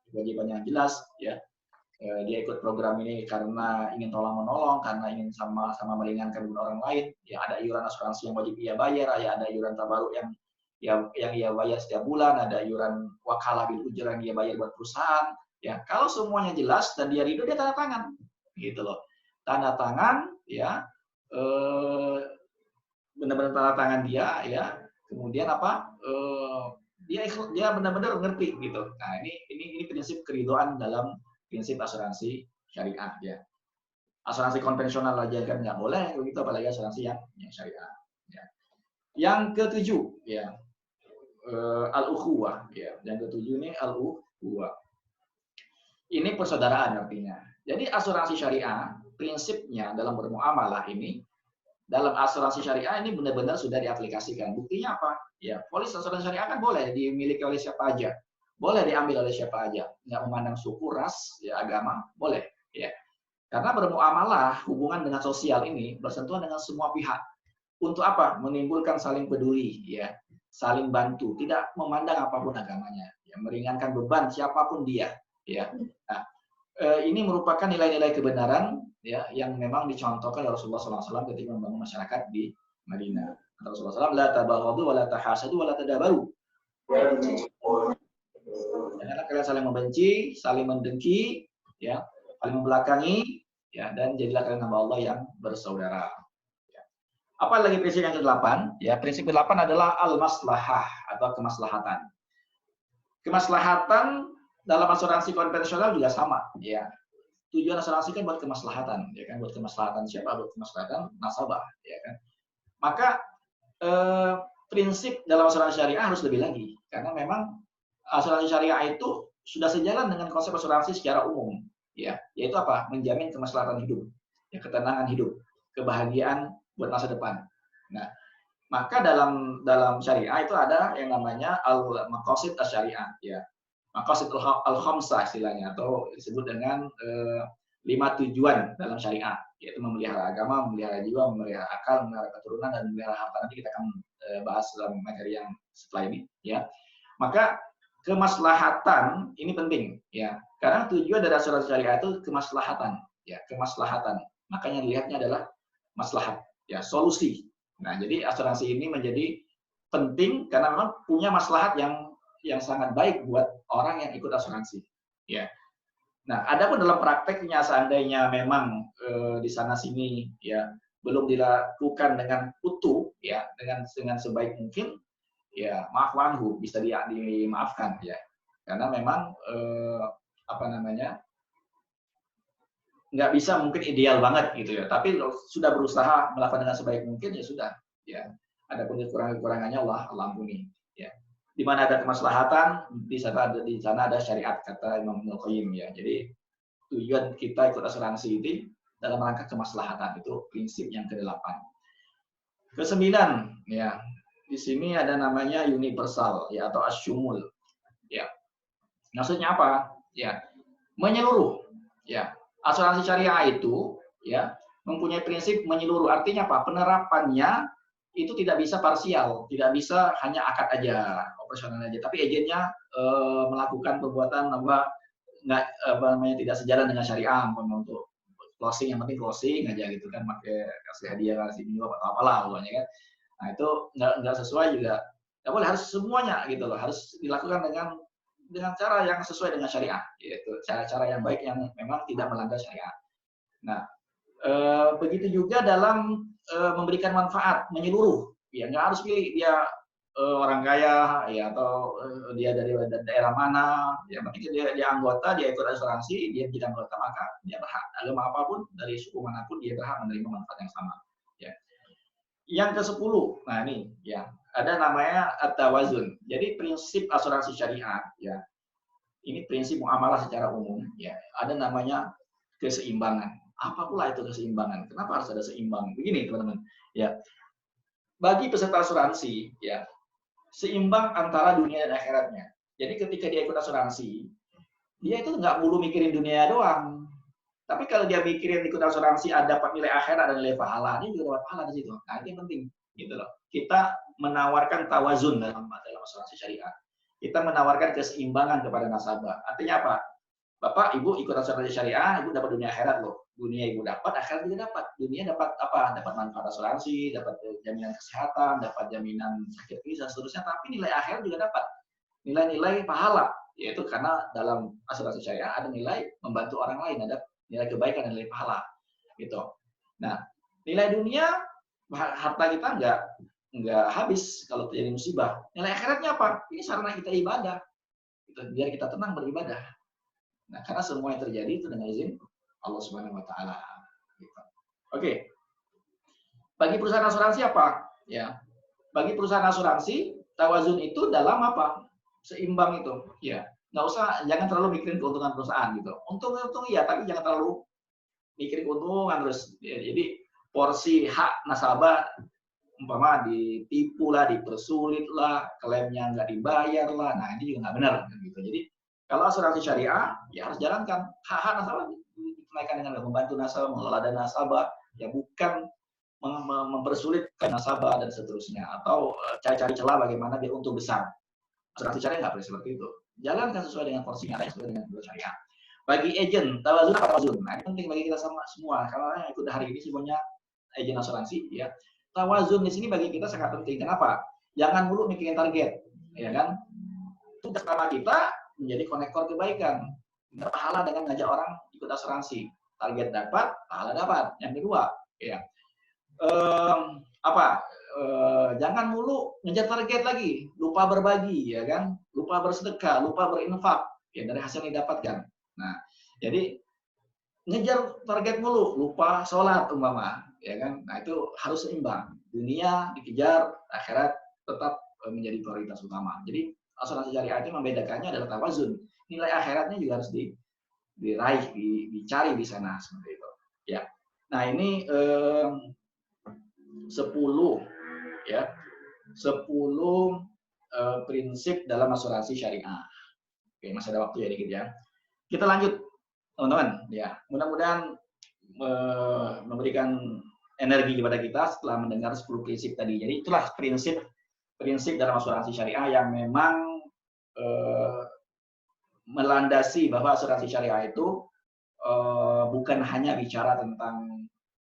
kewajiban yang jelas, ya. Dia ikut program ini karena ingin tolong-menolong, karena ingin sama-sama meringankan beban orang lain. Ya, ada iuran asuransi yang wajib ia bayar, ya, ada iuran tabaruk yang ia bayar setiap bulan, ada iuran wakalah bil ujrah yang dia bayar buat perusahaan. Ya, kalau semuanya jelas dan dia ridho, dia tanda tangan, gitu loh. Tanda tangan, ya, benar-benar tanda tangan dia, ya. Kemudian apa? Dia benar-benar ngerti gitu. Nah, ini prinsip keridhaan dalam prinsip asuransi syariah, ya. Asuransi konvensional aja kan nggak boleh begitu, apalagi asuransi yang syariah, ya. Yang ketujuh, ya, al-ukhuwah, ya. Yang ketujuh ini al-ukhuwah. Ini persaudaraan artinya. Jadi asuransi syariah prinsipnya dalam bermuamalah ini, dalam asuransi syariah ini benar-benar sudah diaplikasikan. Buktinya apa? Ya, polis asuransi syariah kan boleh dimiliki oleh siapa aja, boleh diambil oleh siapa aja, nggak memandang suku, ras, ya, agama, boleh, ya. Karena bermuamalah hubungan dengan sosial ini bersentuhan dengan semua pihak. Untuk apa? Menimbulkan saling peduli, ya, saling bantu, tidak memandang apapun agamanya, ya, meringankan beban siapapun dia, ya. Nah, ini merupakan nilai-nilai kebenaran, ya, yang memang dicontohkan oleh Rasulullah SAW ketika membangun masyarakat di Madinah. Rasulullah SAW, la tabaghadu wa la tahasadu wa la tadabaru. Janganlah kalian saling membenci, saling mendengki, ya, saling membelakangi, ya, dan jadilah kalian hamba Allah yang bersaudara. Ya. Apa lagi prinsip yang ke-8? Ya, prinsip ke-8 adalah al-maslahah atau kemaslahatan. Kemaslahatan dalam asuransi konvensional juga sama, ya. Tujuan asuransi kan buat kemaslahatan, ya kan, buat kemaslahatan siapa? Buat kemaslahatan nasabah, ya kan. Maka prinsip dalam asuransi syariah harus lebih lagi, karena memang asuransi syariah itu sudah sejalan dengan konsep asuransi secara umum, ya, yaitu apa? Menjamin kemaslahatan hidup, ya, ketenangan hidup, kebahagiaan buat masa depan. Nah, maka dalam syariah itu ada yang namanya al-maqasid asy-syariah, ya. Maqasid al-khamsah istilahnya, atau disebut dengan 5 tujuan dalam syariah, yaitu memelihara agama, memelihara jiwa, memelihara akal, memelihara keturunan, dan memelihara harta. Nanti kita akan bahas dalam materi yang setelah ini, ya. Maka kemaslahatan ini penting, ya, karena tujuan dari asuransi syariah itu kemaslahatan, ya, kemaslahatan. Makanya dilihatnya adalah maslahat, ya, solusi. Nah, jadi asuransi ini menjadi penting karena memang punya maslahat yang sangat baik buat orang yang ikut asuransi, ya. Nah, adapun dalam prakteknya seandainya memang di sana sini, ya, belum dilakukan dengan utuh, ya, dengan sebaik mungkin, ya, maaf wanhu, bisa dimaafkan, ya. Karena memang apa namanya, nggak bisa mungkin ideal banget gitu ya, tapi sudah berusaha melakukan dengan sebaik mungkin ya sudah. Ya, adapun kekurangannya Allah ampuni. Ya, di mana ada kemaslahatan, di sana ada syariat, kata Imam Ibnu Qayyim ya. Jadi tujuan kita ikut asuransi ini dalam rangka kemaslahatan, itu prinsip yang ke-8. Ke-9 ya, di sini ada namanya universal ya, atau asyumul ya. Maksudnya apa? Ya, menyeluruh ya. Asuransi syariah itu ya mempunyai prinsip menyeluruh. Artinya apa? Penerapannya itu tidak bisa parsial, tidak bisa hanya akad aja, operasional aja, tapi agennya melakukan perbuatan nggak tidak sejalan dengan syariah, untuk closing, yang penting closing aja gitu kan, pakai kasih hadiah, kasih minum atau apalah pokoknya kan. Nah itu nggak sesuai juga, nggak boleh, harus semuanya gitu loh, harus dilakukan dengan cara yang sesuai dengan syariah, yaitu cara-cara yang baik yang memang tidak melanggar syariat. Nah, begitu juga dalam memberikan manfaat menyeluruh, ya nggak harus pilih dia orang kaya, ya atau dia dari daerah mana, ya penting dia anggota, dia ikut asuransi, dia jadi anggota, maka dia berhak, agama apapun, dari suku manapun dia berhak menerima manfaat yang sama. Ya. Yang ke-10, nah ini ya, ada namanya at-tawazun. Jadi prinsip asuransi syariah ya, ini prinsip muamalah secara umum ya, ada namanya keseimbangan. Apa pula itu keseimbangan? Kenapa harus ada seimbang? Begini teman-teman ya, bagi peserta asuransi ya, seimbang antara dunia dan akhiratnya. Jadi ketika dia ikut asuransi, dia itu nggak perlu mikirin dunia doang. Tapi kalau dia mikirin ikut asuransi ada dapat nilai akhirat dan nilai pahala, dia juga dapat pahala di situ. Nah, itu yang penting, gitu loh. Kita menawarkan tawazun dalam asuransi syariah. Kita menawarkan keseimbangan kepada nasabah. Artinya apa? Bapak, Ibu ikut asuransi syariah, Ibu dapat dunia akhirat loh. Dunia Ibu dapat, akhirat juga dapat. Dunia dapat apa? Dapat manfaat asuransi, dapat jaminan kesehatan, dapat jaminan sakit kritis dan seterusnya. Tapi nilai akhirat juga dapat. Nilai-nilai pahala, yaitu karena dalam asuransi syariah ada nilai membantu orang lain, ada nilai kebaikan dan nilai pahala gitu. Nah, nilai dunia harta kita nggak habis kalau terjadi musibah. Nilai akhiratnya apa? Ini sarana kita ibadah, gitu, biar kita tenang beribadah. Nah, karena semua yang terjadi itu dengan izin Allah Subhanahu Wa Taala. Gitu. Oke. Bagi perusahaan asuransi apa? Ya, bagi perusahaan asuransi tawazun itu dalam apa? Seimbang itu. Ya, nggak usah, jangan terlalu mikirin keuntungan perusahaan gitu. Untung iya, tapi jangan terlalu mikirin keuntungan terus. Ya, jadi porsi hak nasabah umpama ditipu lah, dipersulit lah, klaimnya nggak dibayar lah. Nah ini juga nggak benar gitu. Jadi kalau asuransi syariah ya harus jalankan hak-hak nasabah, ditunaikan dengan membantu nasabah, mengelola dana nasabah, ya bukan mempersulit nasabah dan seterusnya, atau cari-cari celah bagaimana biar untung besar. Asuransi syariah nggak boleh seperti itu. Jalankan sesuai dengan porsinya, sesuai dengan syariah. Bagi agent, tawazun apa tawazun? Nah, ini penting bagi kita semua. Karena yang ikut hari ini semuanya agent asuransi, ya. Tawazun di sini bagi kita sangat penting. Kenapa? Jangan mulu mikirin target, ya kan? Tugas utama kita menjadi konektor kebaikan. Berpahala dengan ngajak orang ikut asuransi. Target dapat, pahala dapat. Yang kedua, ya. Jangan mulu ngejar target lagi, lupa berbagi, ya kan? Lupa bersedekah, lupa berinfak, ya dari hasil yang didapatkan. Nah, jadi ngejar target mulu, lupa sholat umpama, ya kan? Nah itu harus seimbang. Dunia dikejar, akhirat tetap menjadi prioritas utama. Jadi asuransi syariah itu membedakannya adalah tawazun. Nilai akhiratnya juga harus diraih, dicari di sana seperti itu. Ya. Nah ini 10 ya, 10 prinsip dalam asuransi syariah. Oke, masih ada waktu ya dikit ya. Kita lanjut, teman-teman. Ya, mudah-mudahan memberikan energi kepada kita setelah mendengar 10 prinsip tadi. Jadi itulah prinsip dalam asuransi syariah yang memang melandasi bahwa asuransi syariah itu bukan hanya bicara tentang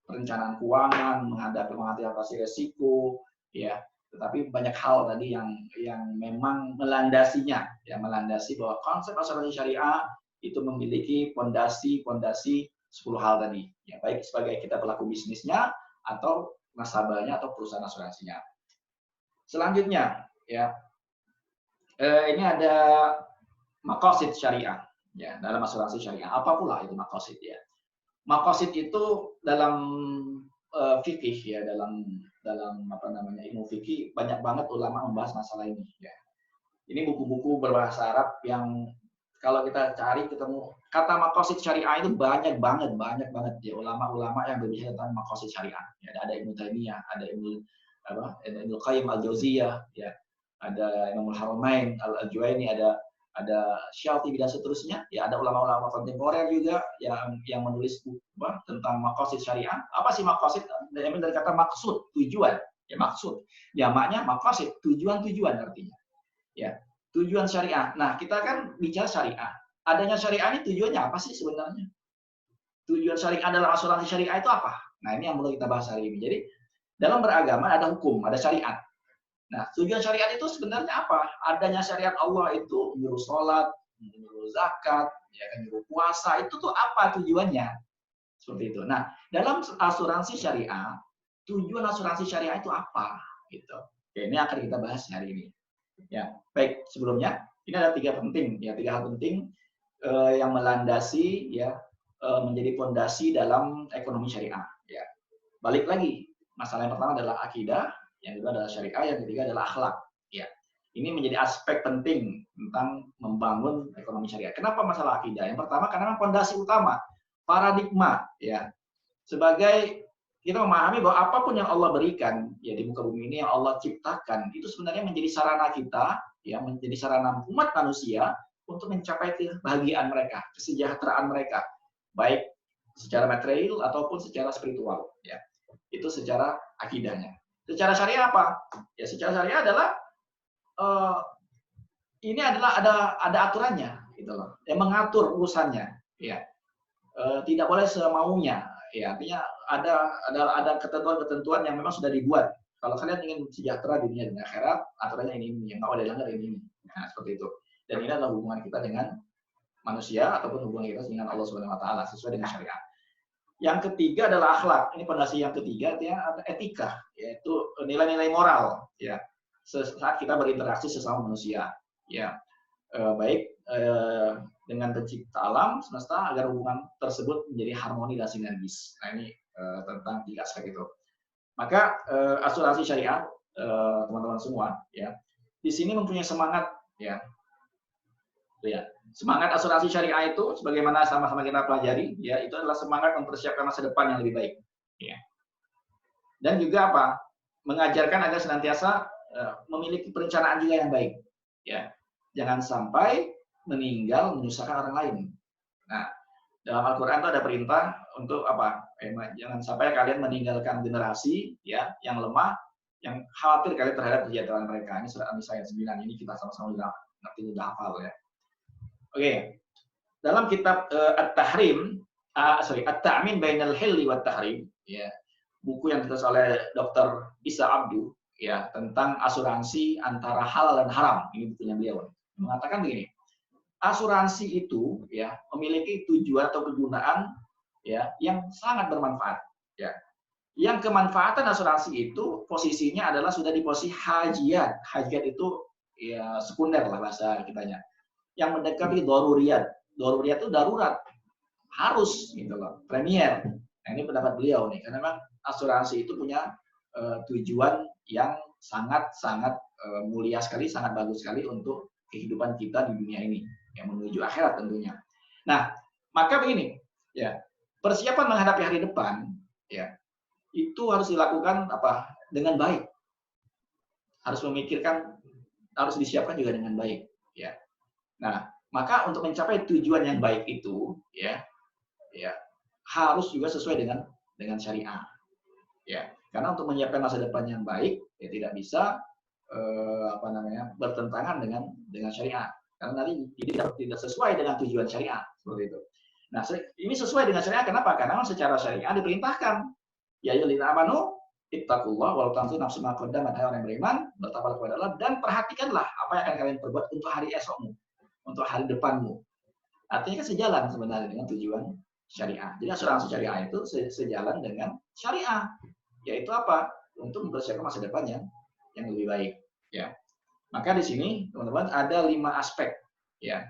perencanaan keuangan, mengatasi resiko, ya, tetapi banyak hal tadi yang memang melandasinya, ya, melandasi bahwa konsep asuransi syariah itu memiliki fondasi 10 hal tadi, ya, baik sebagai kita pelaku bisnisnya atau nasabahnya atau perusahaan asuransinya. Selanjutnya, ya, ini ada maqasid syariah. Ya, dalam asuransi syariah. Apa pula itu maqasid ya? Maqasid itu dalam fikih ya, dalam apa namanya ilmu fikih banyak banget ulama membahas masalah ini ya. Ini buku-buku berbahasa Arab yang kalau kita cari ketemu kata maqasid syariah itu banyak banget ya ulama-ulama yang berbicara tentang maqasid syariah. Ya, ada Ibnu Taimiyah, ada Ibnu Qayyim al-Jauziyah, ya. Ada Imamul Haramain al-Juwaini, ada Syatibi dan seterusnya. Ya, ada ulama-ulama kontemporer juga yang menulis buku tentang maqasid syariah. Apa sih maqasid? Dari kata maksud, tujuan. Ya, maksud. Jamaknya maqasid, tujuan-tujuan artinya. Ya, tujuan syariah. Nah, kita kan bicara syariah. Adanya syariah ini tujuannya apa sih sebenarnya? Tujuan syariah dalam asuransi syariah itu apa? Nah, ini yang perlu kita bahas hari ini. Jadi, dalam beragama ada hukum, ada syariat. Nah, tujuan syariat itu sebenarnya apa? Adanya syariat Allah itu menyuruh sholat, menyuruh zakat, ya kan, menyuruh puasa, itu tuh apa tujuannya? Seperti itu. Nah, dalam asuransi syariah, tujuan asuransi syariah itu apa? Gitu. Oke, ini akan kita bahas hari ini. Ya, baik. Sebelumnya, ini ada tiga hal penting yang melandasi, ya, menjadi fondasi dalam ekonomi syariah. Ya, balik lagi, masalah yang pertama adalah akidah. Yang kedua adalah syariah, yang ketiga adalah akhlak. Ya, ini menjadi aspek penting tentang membangun ekonomi syariah. Kenapa masalah akidah? Yang pertama karena fondasi utama, paradigma. Ya, sebagai kita memahami bahwa apapun yang Allah berikan ya di muka bumi ini, yang Allah ciptakan, itu sebenarnya menjadi sarana kita, ya, menjadi sarana umat manusia untuk mencapai kebahagiaan mereka, kesejahteraan mereka, baik secara material ataupun secara spiritual. Ya, itu secara akidahnya. Secara syariah apa? Ya, secara syariah adalah ini adalah ada aturannya, gitu loh. Yang mengatur urusannya, ya. Tidak boleh semaunya, ya. Artinya ada ketentuan-ketentuan yang memang sudah dibuat. Kalau kalian ingin sejahtera di dunia dan akhirat, aturannya ini, yang nggak boleh dilanggar ini. Nah, seperti itu. Dan ini adalah hubungan kita dengan manusia ataupun hubungan kita dengan Allah Subhanahu Wa Taala sesuai dengan syariat. Yang ketiga adalah akhlak. Ini fondasi yang ketiga, ya, ada etika, yaitu nilai-nilai moral. Ya, saat kita berinteraksi sesama manusia, ya, baik dengan pencipta alam semesta agar hubungan tersebut menjadi harmoni dan sinergis. Nah, ini tentang tiga aspek itu. Maka asuransi syariah, teman-teman semua, ya, di sini mempunyai semangat, ya. Ya. Semangat asuransi syariah itu, sebagaimana sama-sama kita pelajari, ya, itu adalah semangat mempersiapkan masa depan yang lebih baik. Ya. Dan juga apa? Mengajarkan agar senantiasa memiliki perencanaan juga yang baik. Ya. Jangan sampai meninggal menyusahkan orang lain. Nah, dalam Al-Quran itu ada perintah untuk apa? Jangan sampai kalian meninggalkan generasi, ya, yang lemah, yang khawatir kalian terhadap kesejahteraan mereka. Ini surat An-Nisa ayat 9. Ini kita sama-sama udah hafal, ya. Oke, dalam kitab At-Ta'min Bainal Hilli wat Tahrim, ya, buku yang ditulis oleh Dr. Isa Abdu, ya, tentang asuransi antara halal dan haram. Ini bukunya beliau. Mengatakan begini, asuransi itu, ya, memiliki tujuan atau kegunaan, ya, yang sangat bermanfaat. Ya. Yang kemanfaatan asuransi itu posisinya adalah sudah di posisi hajiat. Hajiat itu, ya, sekunder lah bahasa kitanya. Yang mendekati daruriyat. Daruriyat itu darurat. Harus, gitu loh. Premier. Nah, ini pendapat beliau nih. Karena memang asuransi itu punya tujuan yang sangat-sangat mulia sekali, sangat bagus sekali untuk kehidupan kita di dunia ini. Yang menuju akhirat tentunya. Nah, maka begini. Ya, persiapan menghadapi hari depan, ya, itu harus dilakukan apa? Dengan baik. Harus memikirkan, harus disiapkan juga dengan baik. Ya. Nah, maka untuk mencapai tujuan yang baik itu, ya, harus juga sesuai dengan syariah, ya. Karena untuk menyiapkan masa depan yang baik, ya, tidak bisa bertentangan dengan syariah. Karena nanti tidak sesuai dengan tujuan syariah, seperti itu. Nah, ini sesuai dengan syariah. Kenapa? Karena secara syariah diperintahkan, ya ayyuhallazina amanu ittaqullah wa la tansu nafsun ma qaddamat, orang yang beriman, bertakwalah kepada Allah dan perhatikanlah apa yang akan kalian perbuat untuk hari esokmu, untuk hari depanmu. Artinya kan sejalan sebenarnya dengan tujuan syariah. Jadi asuransi syariah itu sejalan dengan syariah. Yaitu apa? Untuk mempersiapkan masa depan yang lebih baik. Ya. Maka di sini teman-teman ada 5 aspek. Ya.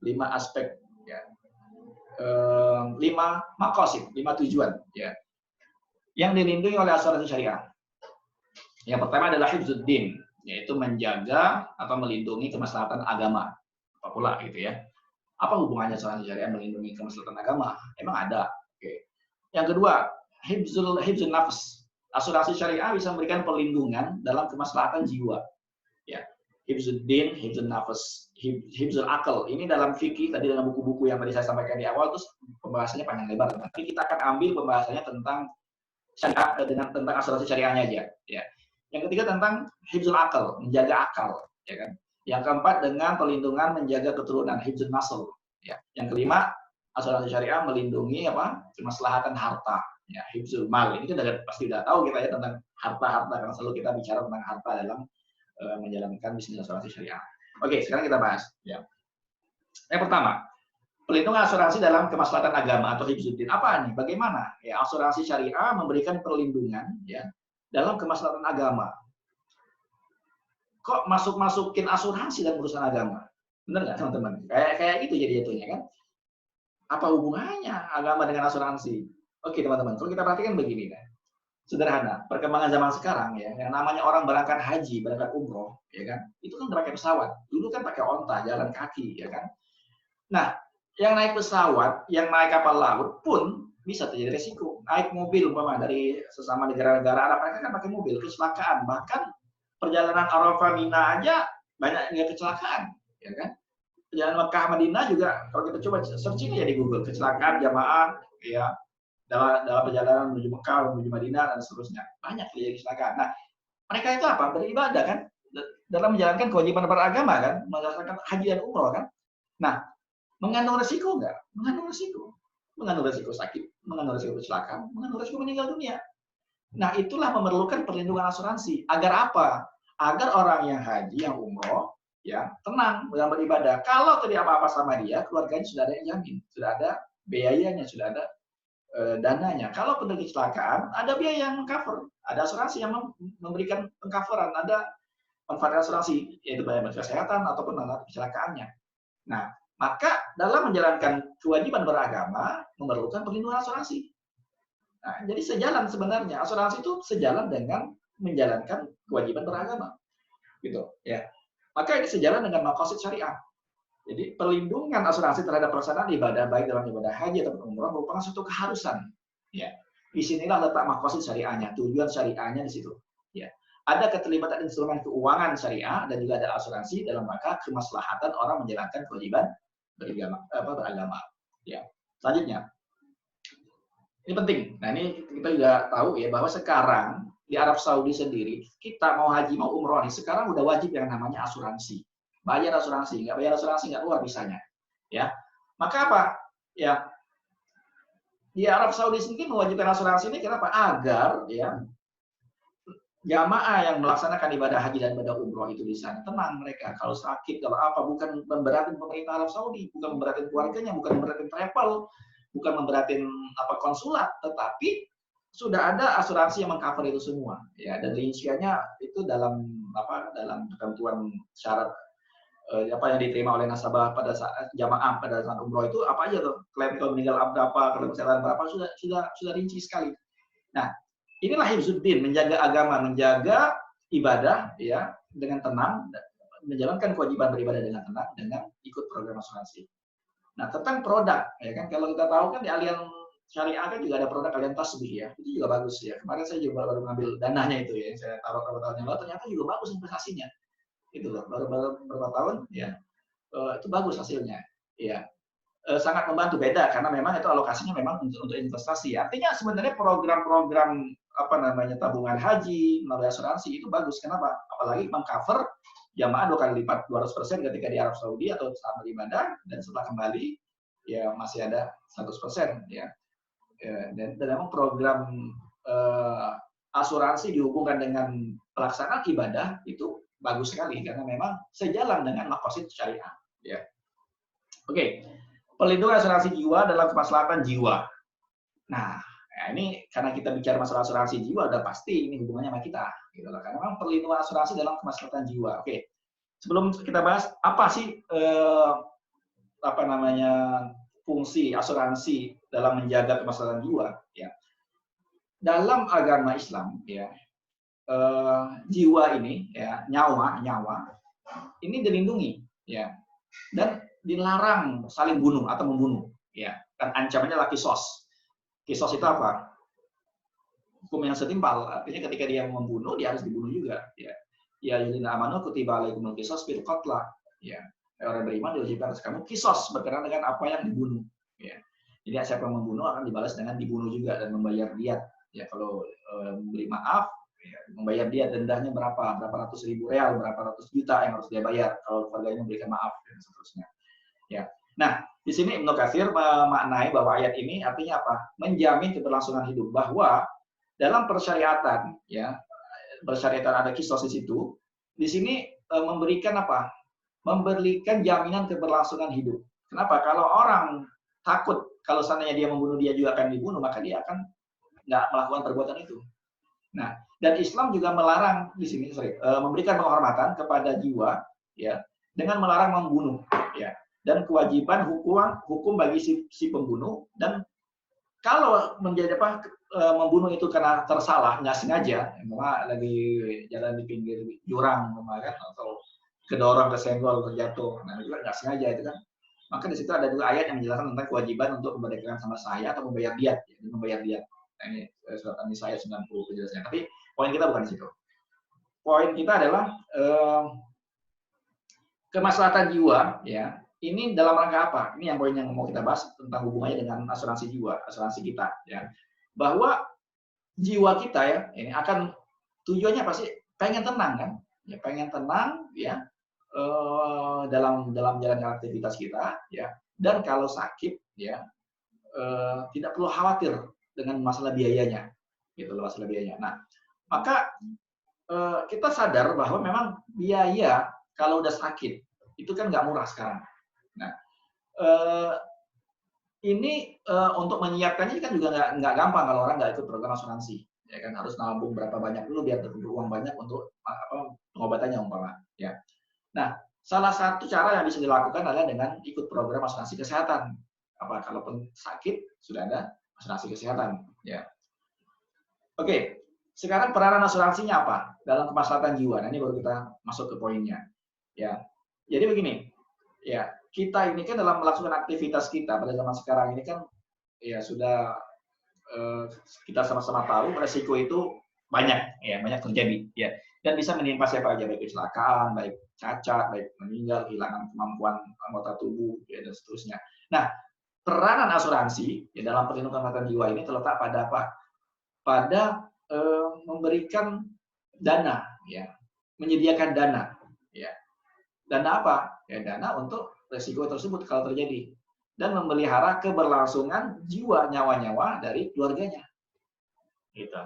5 aspek, ya. 5 maqasid, 5 tujuan, ya. Yang dilindungi oleh asuransi syariah. Yang pertama adalah hifzuddin, yaitu menjaga atau melindungi kemaslahatan agama. Apa pula gitu ya. Apa hubungannya asuransi syariah melindungi kemaslahatan agama? Emang ada. Oke. Yang kedua, hifzul nafs. Asuransi syariah bisa memberikan perlindungan dalam kemaslahatan jiwa. Ya. Hifzuddin, hifzul nafs, hifzul akal. Ini dalam fikih tadi dalam buku-buku yang tadi saya sampaikan di awal terus pembahasannya panjang lebar. Tapi kita akan ambil pembahasannya tentang syariah tentang asuransi syariahnya aja, ya. Yang ketiga tentang hifzul akal, menjaga akal, ya kan. Yang keempat dengan perlindungan menjaga keturunan, hifzul nasl, ya. Yang kelima, asuransi syariah melindungi kemaslahatan harta, ya, hifzul mal. Ini kan pasti udah tahu kita ya tentang harta-harta karena selalu kita bicara tentang harta dalam menjalankan bisnis asuransi syariah. Oke, sekarang kita bahas, ya. Yang pertama, pelindungan asuransi dalam kemaslahatan agama atau hifzuddin. Apa nih? Bagaimana? Ya, asuransi syariah memberikan perlindungan ya dalam kemaslahatan agama. Kok masukin asuransi dalam urusan agama? Benar nggak teman-teman? Kayak gitu jadi jatuhnya kan? Apa hubungannya agama dengan asuransi? Oke teman-teman, kalau kita perhatikan begini kan. Sederhana, perkembangan zaman sekarang ya, yang namanya orang berangkat haji, berangkat umroh, ya kan? Itu kan pakai pesawat. Dulu kan pakai onta, jalan kaki, ya kan? Nah, yang naik pesawat, yang naik kapal laut pun bisa terjadi resiko. Naik mobil umpama dari sesama negara-negara Arab, mereka kan pakai mobil, kecelakaan. Bahkan perjalanan Arafah Mina aja banyak yang kecelakaan, ya kan? Perjalanan Mekah Madinah juga kalau kita coba searching aja di Google, kecelakaan jamaah ya dalam perjalanan menuju Mekah, menuju Madinah dan seterusnya. Banyak terjadi kecelakaan. Nah, mereka itu apa? Beribadah kan? Dalam menjalankan kewajiban beragama kan, melaksanakan haji dan umroh kan? Nah, mengandung resiko nggak? Mengandung resiko. Mengandung resiko sakit, mengandung resiko kecelakaan, mengandung resiko meninggal dunia. Nah, itulah memerlukan perlindungan asuransi. Agar apa? Agar orang yang haji, yang umroh, ya tenang dalam beribadah. Kalau terjadi apa-apa sama dia, keluarganya sudah ada yang jamin, sudah ada biayanya, sudah ada dananya. Kalau terjadi kecelakaan, ada biaya yang mengcover, ada asuransi yang memberikan pengcoveran, ada manfaat asuransi, yaitu biaya kesehatan ataupun manfaat kecelakaannya. Nah, maka dalam menjalankan kewajiban beragama memerlukan perlindungan asuransi. Nah, jadi sejalan sebenarnya asuransi itu sejalan dengan menjalankan kewajiban beragama, gitu ya. Maka ini sejalan dengan maqasid syariah. Jadi perlindungan asuransi terhadap pelaksanaan ibadah baik dalam ibadah haji atau umrah merupakan suatu keharusan. Ya, disinilah letak maqasid syariahnya, tujuan syariahnya di situ. Ya, ada keterlibatan instrumen keuangan syariah dan juga ada asuransi dalam rangka kemaslahatan orang menjalankan kewajiban beragama. Ya, selanjutnya. Ini penting. Nah, ini kita juga tahu ya bahwa sekarang di Arab Saudi sendiri, kita mau haji mau umroh nih, sekarang udah wajib yang namanya asuransi. Bayar asuransi, nggak bayar asuransi nggak keluar bisanya. Ya, maka apa? Ya, di Arab Saudi sendiri mewajibkan asuransi ini kenapa? Agar ya jamaah yang melaksanakan ibadah haji dan ibadah umroh itu di sana tenang mereka. Kalau sakit, kalau apa, bukan memberatin pemerintah Arab Saudi, bukan memberatin keluarganya, bukan memberatin travel, bukan memberatin konsulat, tetapi sudah ada asuransi yang mengcover itu semua. Ya, dan rinciannya itu dalam dalam ketentuan syarat yang diterima oleh nasabah pada saat jamaah pada saat umroh itu apa aja tuh, klaim kalau meninggal berapa, kalau kesehatan berapa, sudah rinci sekali. Nah, inilah hifzuddin, menjaga agama, menjaga ibadah ya dengan tenang, menjalankan kewajiban beribadah dengan tenang dengan ikut program asuransi. Nah, tentang produk ya kan, kalau kita tahu kan di Allianz Syariah kan juga ada produk Allianz Tasbih ya, itu juga bagus ya. Kemarin saya juga baru ngambil dananya itu ya, saya taruh beberapa tahun yang lalu, ternyata juga bagus investasinya. Itu loh, baru beberapa tahun ya, itu bagus hasilnya. Ya, sangat membantu, beda karena memang itu alokasinya memang untuk investasi. Artinya sebenarnya program-program tabungan haji melalui asuransi itu bagus. Kenapa? Apalagi mengcover jamaah 2 kali lipat 200% ketika di Arab Saudi atau saat beribadah, dan setelah kembali ya masih ada 100% ya. Dan memang program asuransi dihubungkan dengan pelaksanaan ibadah itu bagus sekali karena memang sejalan dengan maqasid syariah ya. Oke. Perlindungan asuransi jiwa dalam kemaslahatan jiwa. Nah, ini karena kita bicara masalah asuransi jiwa, udah pasti ini hubungannya sama kita. Gitu lah. Karena memang perlindungan asuransi dalam kemaslahatan jiwa. Oke, sebelum kita bahas apa sih fungsi asuransi dalam menjaga kemaslahatan jiwa, ya. Dalam agama Islam, ya, jiwa ini, ya, nyawa ini dilindungi, ya, dan dilarang saling bunuh atau membunuh, ya. Dan ancamannya adalah kisos. Kisos itu apa? Hukum yang setimpal, artinya ketika dia membunuh, dia harus dibunuh juga, ya. Ya yulina amanu kutiba alaikumul kisos bil qatla, ya. Orang beriman diwajibkan atas kamu kisos berkenaan dengan apa yang dibunuh, ya. Jadi siapa yang membunuh akan dibalas dengan dibunuh juga dan membayar diat. Ya kalau memberi maaf, ya, membayar diat, dendanya berapa ratus ribu real, berapa ratus juta yang harus dia bayar kalau keluarganya memberikan maaf dan seterusnya. Ya. Nah, di sini Ibnu Katsir memaknai bahwa ayat ini artinya apa? Menjamin keberlangsungan hidup, bahwa dalam persyariatan, ya, persyariatan ada kisos di situ. Di sini memberikan apa? Memberikan jaminan keberlangsungan hidup. Kenapa? Kalau orang takut kalau seandainya dia membunuh, dia juga akan dibunuh, maka dia akan nggak melakukan perbuatan itu. Nah, dan Islam juga melarang di sini, memberikan penghormatan kepada jiwa, ya, dengan melarang membunuh, ya, dan kewajiban hukum bagi si pembunuh. Dan kalau menjadi membunuh itu karena tersalah, nggak sengaja, lagi jalan di pinggir jurang, kan, atau kedorong, kesenggol, terjatuh, nah juga nggak sengaja itu kan. Maka di situ ada dua ayat yang menjelaskan tentang kewajiban untuk memerdekakan sama saya atau membayar diat, ya, membayar diat. Nah, ini surat An-Nisa ayat 90 penjelasannya. Tapi poin kita bukan di situ. Poin kita adalah kemaslahatan jiwa, ya. Ini dalam rangka apa? Ini yang poin yang mau kita bahas tentang hubungannya dengan asuransi jiwa, asuransi kita, ya. Bahwa jiwa kita, ya, ini akan tujuannya pasti pengen tenang kan? Ya, pengen tenang, ya, dalam jalankan aktivitas kita, ya. Dan kalau sakit, ya, tidak perlu khawatir dengan masalah biayanya, gitu loh, masalah biayanya. Nah, maka kita sadar bahwa memang biaya kalau udah sakit itu kan nggak murah sekarang. Nah, ini untuk menyiapkannya kan juga nggak gampang kalau orang nggak ikut program asuransi, ya kan, harus nabung berapa banyak dulu biar terkumpul uang banyak untuk pengobatannya umpama, ya. Nah, salah satu cara yang bisa dilakukan adalah dengan ikut program asuransi kesehatan. Kalaupun sakit sudah ada asuransi kesehatan, ya. Oke, sekarang peranan asuransinya apa dalam kemaslahatan jiwa? Nah, ini baru kita masuk ke poinnya, ya. Jadi begini, ya, kita ini kan dalam melakukan aktivitas kita pada zaman sekarang ini kan, ya, sudah kita sama-sama tahu resiko itu banyak, ya, banyak terjadi, ya, dan bisa menimpa siapa aja, baik kecelakaan, baik cacat, baik meninggal, kehilangan kemampuan anggota tubuh, ya, dan seterusnya. Nah, peranan asuransi, ya, dalam perlindungan kesehatan jiwa ini terletak pada apa? Pada memberikan dana, ya, menyediakan dana, ya. Dana apa? Ya, dana untuk resiko tersebut kalau terjadi, dan memelihara keberlangsungan jiwa, nyawa-nyawa dari keluarganya, gitu.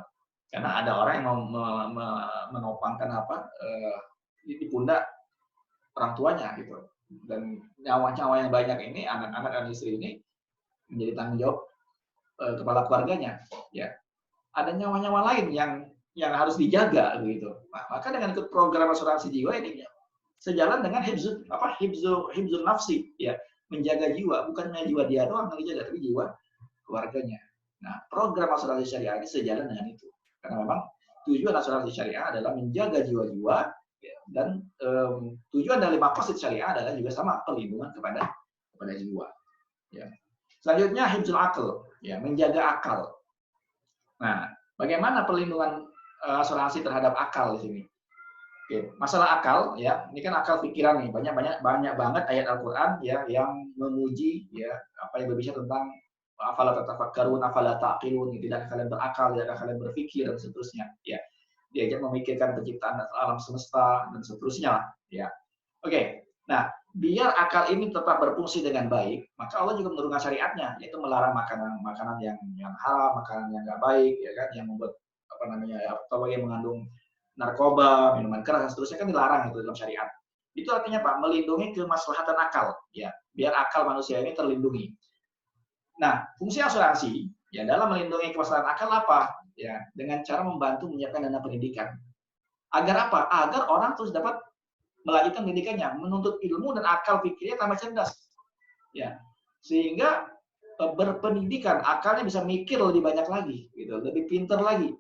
Karena ada orang yang menopangkan di pundak orang tuanya, gitu. Dan nyawa-nyawa yang banyak ini, anak-anak dan istri ini menjadi tanggung jawab kepala keluarganya, ya. Ada nyawa-nyawa lain yang harus dijaga, begitu. Nah, maka dengan ikut program asuransi jiwa ini, ya, sejalan dengan hibzul nafsi, ya, menjaga jiwa, bukan hanya jiwa dia doang yang dijaga, tapi jiwa keluarganya. Nah, program asuransi syariah ini sejalan dengan itu, karena memang tujuan asuransi syariah adalah menjaga jiwa-jiwa, ya, dan tujuan dari maqasid syariah adalah juga sama, perlindungan kepada jiwa, ya. Selanjutnya hibzul akal, ya, menjaga akal. Nah, bagaimana perlindungan asuransi terhadap akal di sini? Oke, masalah akal, ya, ini kan akal pikiran nih, banyak banget ayat Al-Qur'an, ya, yang memuji, ya, apa yang berbicara tentang afala tatafakkarun, afala taqilun, tidak kalian berakal, tidak kalian berpikir, dan seterusnya, ya. Diajak memikirkan penciptaan alam semesta dan seterusnya, ya. Oke. Nah, biar akal ini tetap berfungsi dengan baik, maka Allah juga menurunkan syariatnya, yaitu melarang makanan yang haram, makanan yang nggak baik, ya kan, yang membuat atau yang mengandung narkoba, minuman keras, dan seterusnya kan dilarang itu dalam syariat. Itu artinya Pak, melindungi kemaslahatan akal, ya, biar akal manusia ini terlindungi. Nah, fungsi asuransi, ya, dalam melindungi kemaslahatan akal apa? Ya, dengan cara membantu menyiapkan dana pendidikan. Agar apa? Agar orang terus dapat melanjutkan pendidikannya, menuntut ilmu dan akal pikirnya tambah cerdas. ya. Sehingga berpendidikan, akalnya bisa mikir lebih banyak lagi, gitu, lebih pinter lagi.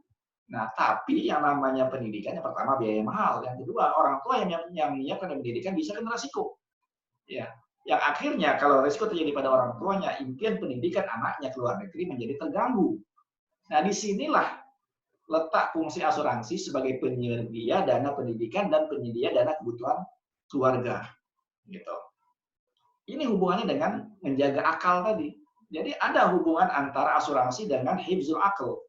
Nah, tapi yang namanya pendidikan, yang pertama biaya mahal, yang kedua orang tua yang menyiapkan pendidikan bisa kena resiko, ya. Yang akhirnya kalau resiko terjadi pada orang tuanya, impian pendidikan anaknya ke luar negeri menjadi terganggu. Nah, disinilah letak fungsi asuransi sebagai penyedia dana pendidikan dan penyedia dana kebutuhan keluarga, gitu. Ini hubungannya dengan menjaga akal tadi. Jadi ada hubungan antara asuransi dengan hifzul akal.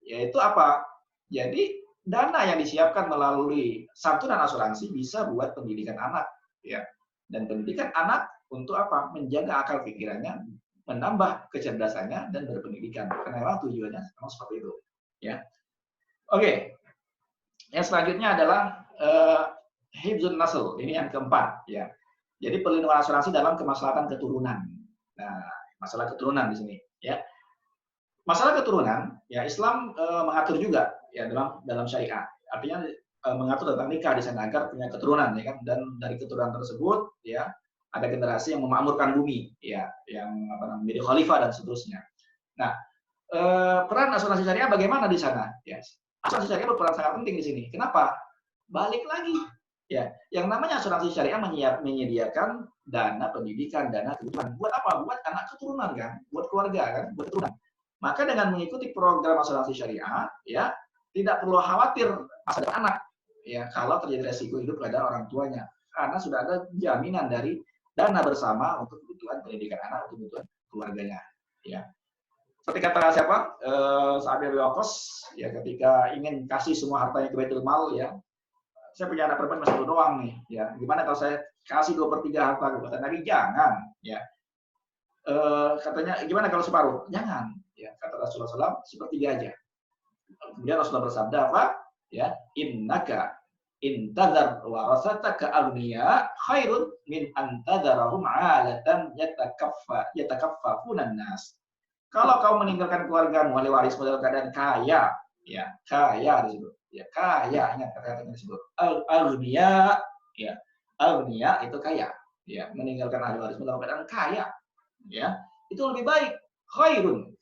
Yaitu apa? Jadi dana yang disiapkan melalui santunan asuransi bisa buat pendidikan anak, ya. Dan pendidikan anak untuk apa? Menjaga akal pikirannya, menambah kecerdasannya dan berpendidikan. Karena memang tujuannya memang seperti itu, ya. Oke. Yang selanjutnya adalah hifzun nasl. Ini yang keempat, ya. Jadi perlindungan asuransi dalam kemaslahatan keturunan. Nah, masalah keturunan di sini, ya. Masalah keturunan, ya Islam mengatur juga ya dalam syariat. Artinya mengatur tentang nikah di sana agar punya keturunan, ya kan. Dan dari keturunan tersebut, ya ada generasi yang memakmurkan bumi, ya, yang menjadi khalifah dan seterusnya. Nah, peran asuransi syariah bagaimana di sana? Ya, asuransi syariah berperan sangat penting di sini. Kenapa? Balik lagi. Ya, yang namanya asuransi syariah menyediakan dana pendidikan, dana kebutuhan. Buat apa? Buat anak keturunan kan, buat keluarga kan, buat keturunan. Maka dengan mengikuti program asuransi syariah, ya tidak perlu khawatir masa depan anak, ya kalau terjadi resiko hidup pada orang tuanya, karena sudah ada jaminan dari dana bersama untuk kebutuhan pendidikan anak, untuk kebutuhan keluarganya. Ya, seperti kata siapa? Sa'ad bin Abi Waqqas, ya ketika ingin kasih semua hartanya ke Baitul Mal, ya. Saya punya anak perempuan masih 1 doang nih, ya. Gimana kalau saya kasih 2/3 harta? Kata Nabi, jangan, ya. Katanya, gimana kalau separuh? Jangan, ya. Kata Rasulullah SAW, 1/3 aja. Kemudian Rasulullah bersabda apa? Ya, innaka intadzar warasataka aghniya khairun min antadzarahum 'alatan yatakaffafunan nas. Kalau kau meninggalkan keluargamu ahli waris dalam keadaan kaya, ya, kaya disebut. Ya, kaya, ingat kata-katanya disebut. Al-ghniya, ya. Al-ghniya itu kaya, ya, meninggalkan ahli waris dalam keadaan kaya, ya. Itu lebih baik, khairun.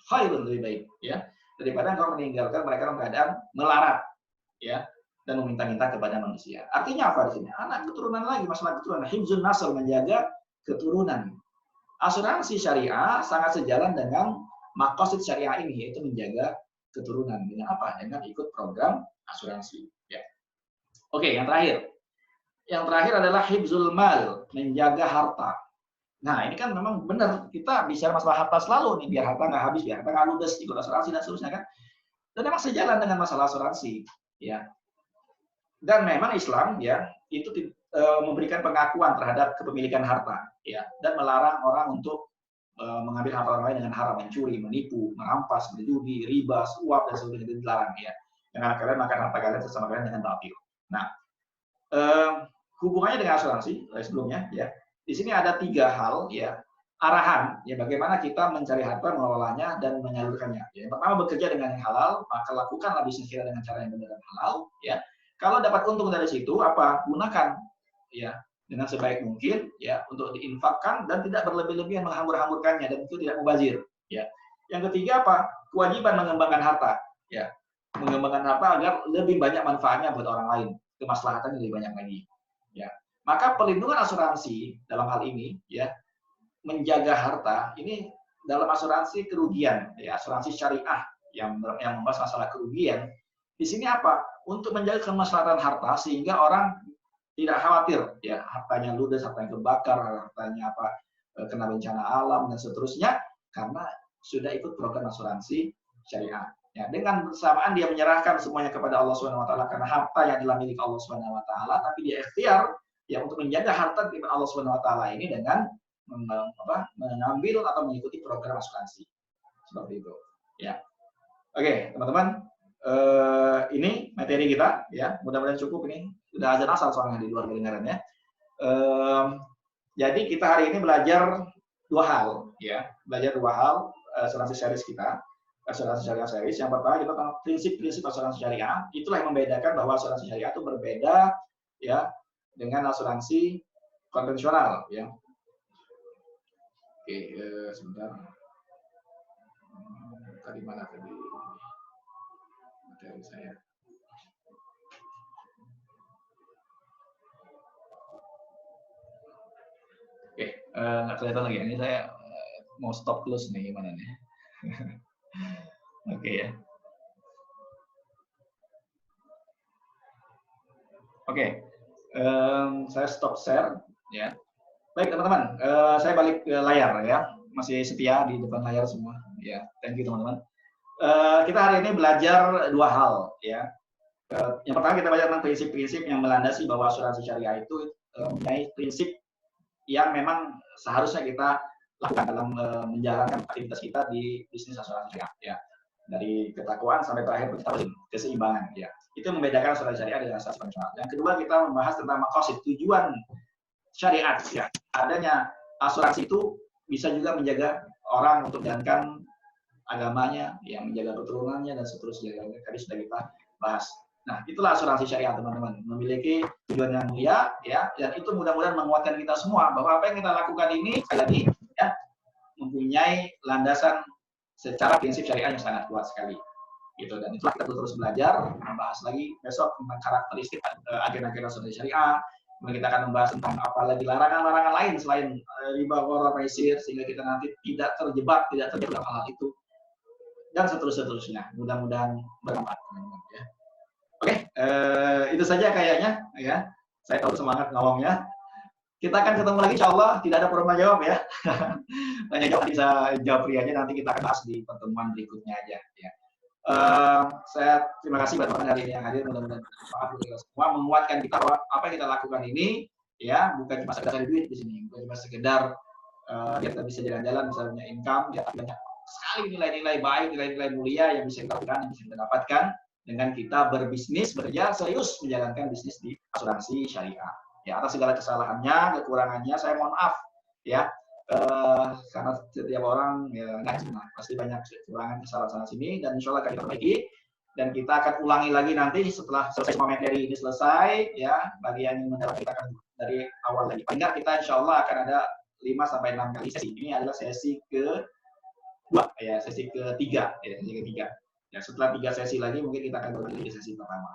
Khairun lebih baik, ya. Daripada kau meninggalkan mereka dalam keadaan melarat, ya, dan meminta-minta kepada manusia. Artinya apa di sini? Anak keturunan lagi, masalah keturunan. Hifzun nasl, menjaga keturunan. Asuransi syariah sangat sejalan dengan maqasid syariah ini, yaitu menjaga keturunan. Dengan apa? Dengan ikut program asuransi. Ya. Oke, yang terakhir. Yang terakhir adalah hifzul mal, menjaga harta. Nah, ini kan memang benar, kita bicara masalah harta selalu nih, biar harta nggak habis, biar harta nggak ludes, ikut asuransi dan seterusnya kan. Dan memang sejalan dengan masalah asuransi. Ya. Dan memang Islam, ya, itu memberikan pengakuan terhadap kepemilikan harta, ya, dan melarang orang untuk mengambil harta orang lain dengan haram, mencuri, menipu, merampas, berjudi, riba, suap dan sebagainya, itu dilarang, ya. Jangan kalian makan harta kalian sesama kalian dengan batil. Nah, hubungannya dengan asuransi sebelumnya, ya, di sini ada 3 hal, ya, arahan, ya, bagaimana kita mencari harta, mengelolanya dan menyalurkannya. Ya, yang pertama, bekerja dengan yang halal, maka lakukanlah bisnis kita dengan cara yang benar dan halal, ya. Kalau dapat untung dari situ, apa? Gunakan, ya, dengan sebaik mungkin, ya, untuk diinfakkan dan tidak berlebih-lebihan menghambur-hamburkannya dan itu tidak mubazir, ya. Yang ketiga apa? Kewajiban mengembangkan harta, ya. Mengembangkan harta agar lebih banyak manfaatnya buat orang lain, kemaslahatannya lebih banyak lagi, ya. Maka perlindungan asuransi dalam hal ini, ya, menjaga harta ini dalam asuransi kerugian, ya, asuransi syariah yang membahas masalah kerugian. Di sini apa? Untuk menjaga kemaslahatan harta sehingga orang tidak khawatir, ya, hartanya ludes, hartanya kebakar, hartanya apa, kena bencana alam dan seterusnya, karena sudah ikut program asuransi syariah. Ya, dengan bersamaan dia menyerahkan semuanya kepada Allah Subhanahu Wa Taala karena harta yang adalah milik Allah Subhanahu Wa Taala, tapi dia ikhtiar, ya, untuk menjaga harta milik Allah Subhanahu Wa Taala ini dengan mengambil atau mengikuti program asuransi seperti itu. Ya, oke, teman-teman. Ini materi kita, ya, mudah-mudahan cukup ini. Sudah azan asal soalnya di luar kedengarannya. Jadi kita hari ini belajar 2 hal, ya, belajar 2 hal asuransi series kita, asuransi syariah series. Yang pertama kita tentang prinsip-prinsip asuransi syariah. Itulah yang membedakan bahwa asuransi syariah itu berbeda, ya, dengan asuransi konvensional, ya. Oke, sebentar. Tadi mana tadi materi saya? Oke, nggak kelihatan lagi. Ini saya mau stop close nih, gimana nih? Oke ya. Oke, saya stop share ya. Baik teman-teman, saya balik ke layar ya. Masih setia di depan layar semua. Ya, thank you teman-teman. Kita hari ini belajar dua hal ya. Yang pertama kita belajar tentang prinsip-prinsip yang melandasi bahwa asuransi syariah itu mempunyai prinsip yang memang seharusnya kita lakukan dalam menjalankan aktivitas kita di bisnis asuransi syariah ya. Dari ketakwaan sampai terakhir kita keseimbangan ya. Itu membedakan asuransi syariah dengan asuransi konvensional. Yang kedua kita membahas tentang maqasid, tujuan syariat ya. Adanya asuransi itu bisa juga menjaga orang untuk menjalankan agamanya, yang menjaga keturunannya dan seterusnya. Tadi sudah kita bahas. Nah, itulah asuransi syariah teman-teman. Memiliki tujuan yang mulia ya, dan itu mudah-mudahan menguatkan kita semua bahwa apa yang kita lakukan ini sekali lagi ya mempunyai landasan secara prinsip syariah yang sangat kuat sekali. Gitu, dan itulah kita terus belajar, membahas lagi besok tentang karakteristik agen-agen asuransi syariah. Kemudian kita akan membahas tentang apa lagi larangan-larangan lain selain riba, gharar, maisir, sehingga kita nanti tidak terjebak dalam hal itu dan seterusnya. Mudah-mudahan bermanfaat teman-teman ya. Oke, itu saja kayaknya ya. Saya tahu semangat ngomongnya. Kita akan ketemu lagi insya Allah, tidak ada pertanyaan jawab ya. Tanya jawab bisa jawab prianya, nanti kita akan bahas di pertemuan berikutnya aja ya. Saya terima kasih buat teman-teman hari ini yang hadir, mudah-mudahan bermanfaat untuk kita semua, menguatkan kita bahwa apa yang kita lakukan ini ya bukan cuma sekedar cari duit di sini, bukan cuma sekedar kita bisa jalan-jalan, bisa punya income, ya banyak sekali nilai-nilai baik, nilai-nilai mulia yang bisa kita lakukan, yang bisa kita dapatkan dengan kita berbisnis, bekerja serius menjalankan bisnis di asuransi syariah. Ya, atas segala kesalahannya, kekurangannya, saya mohon maaf ya. Karena setiap orang ya nggak cuma pasti banyak kekurangan kesalahan sana sini, dan insya Allah akan kita perbaiki dan kita akan ulangi lagi nanti setelah selesai semua materi ini selesai ya. Bagi yang mendapat kita akan dari awal lagi. Paling nggak kita insya Allah akan ada 5-6 kali sesi. Ini adalah sesi kedua ya, sesi ketiga ya, sesi ketiga. Ya, setelah 3 sesi lagi mungkin kita akan berbagi di sesi pertama.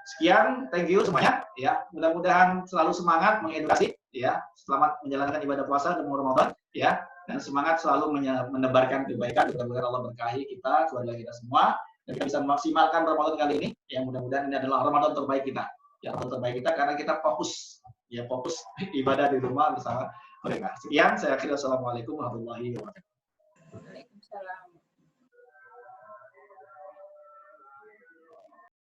Sekian, thank you semuanya ya. Mudah-mudahan selalu semangat mengedukasi ya. Selamat menjalankan ibadah puasa dan Ramadan ya. Dan semangat selalu menebarkan kebaikan. Mudah-mudahan Allah berkahi kita, keluarga kita semua, dan kita bisa memaksimalkan Ramadan kali ini. Yang mudah-mudahan ini adalah Ramadan terbaik kita. Ya, Ramadan terbaik kita karena kita fokus ibadah di rumah bersama mereka. Sekian, saya akhiri. Wassalamualaikum warahmatullahi wabarakatuh. Waalaikumsalam.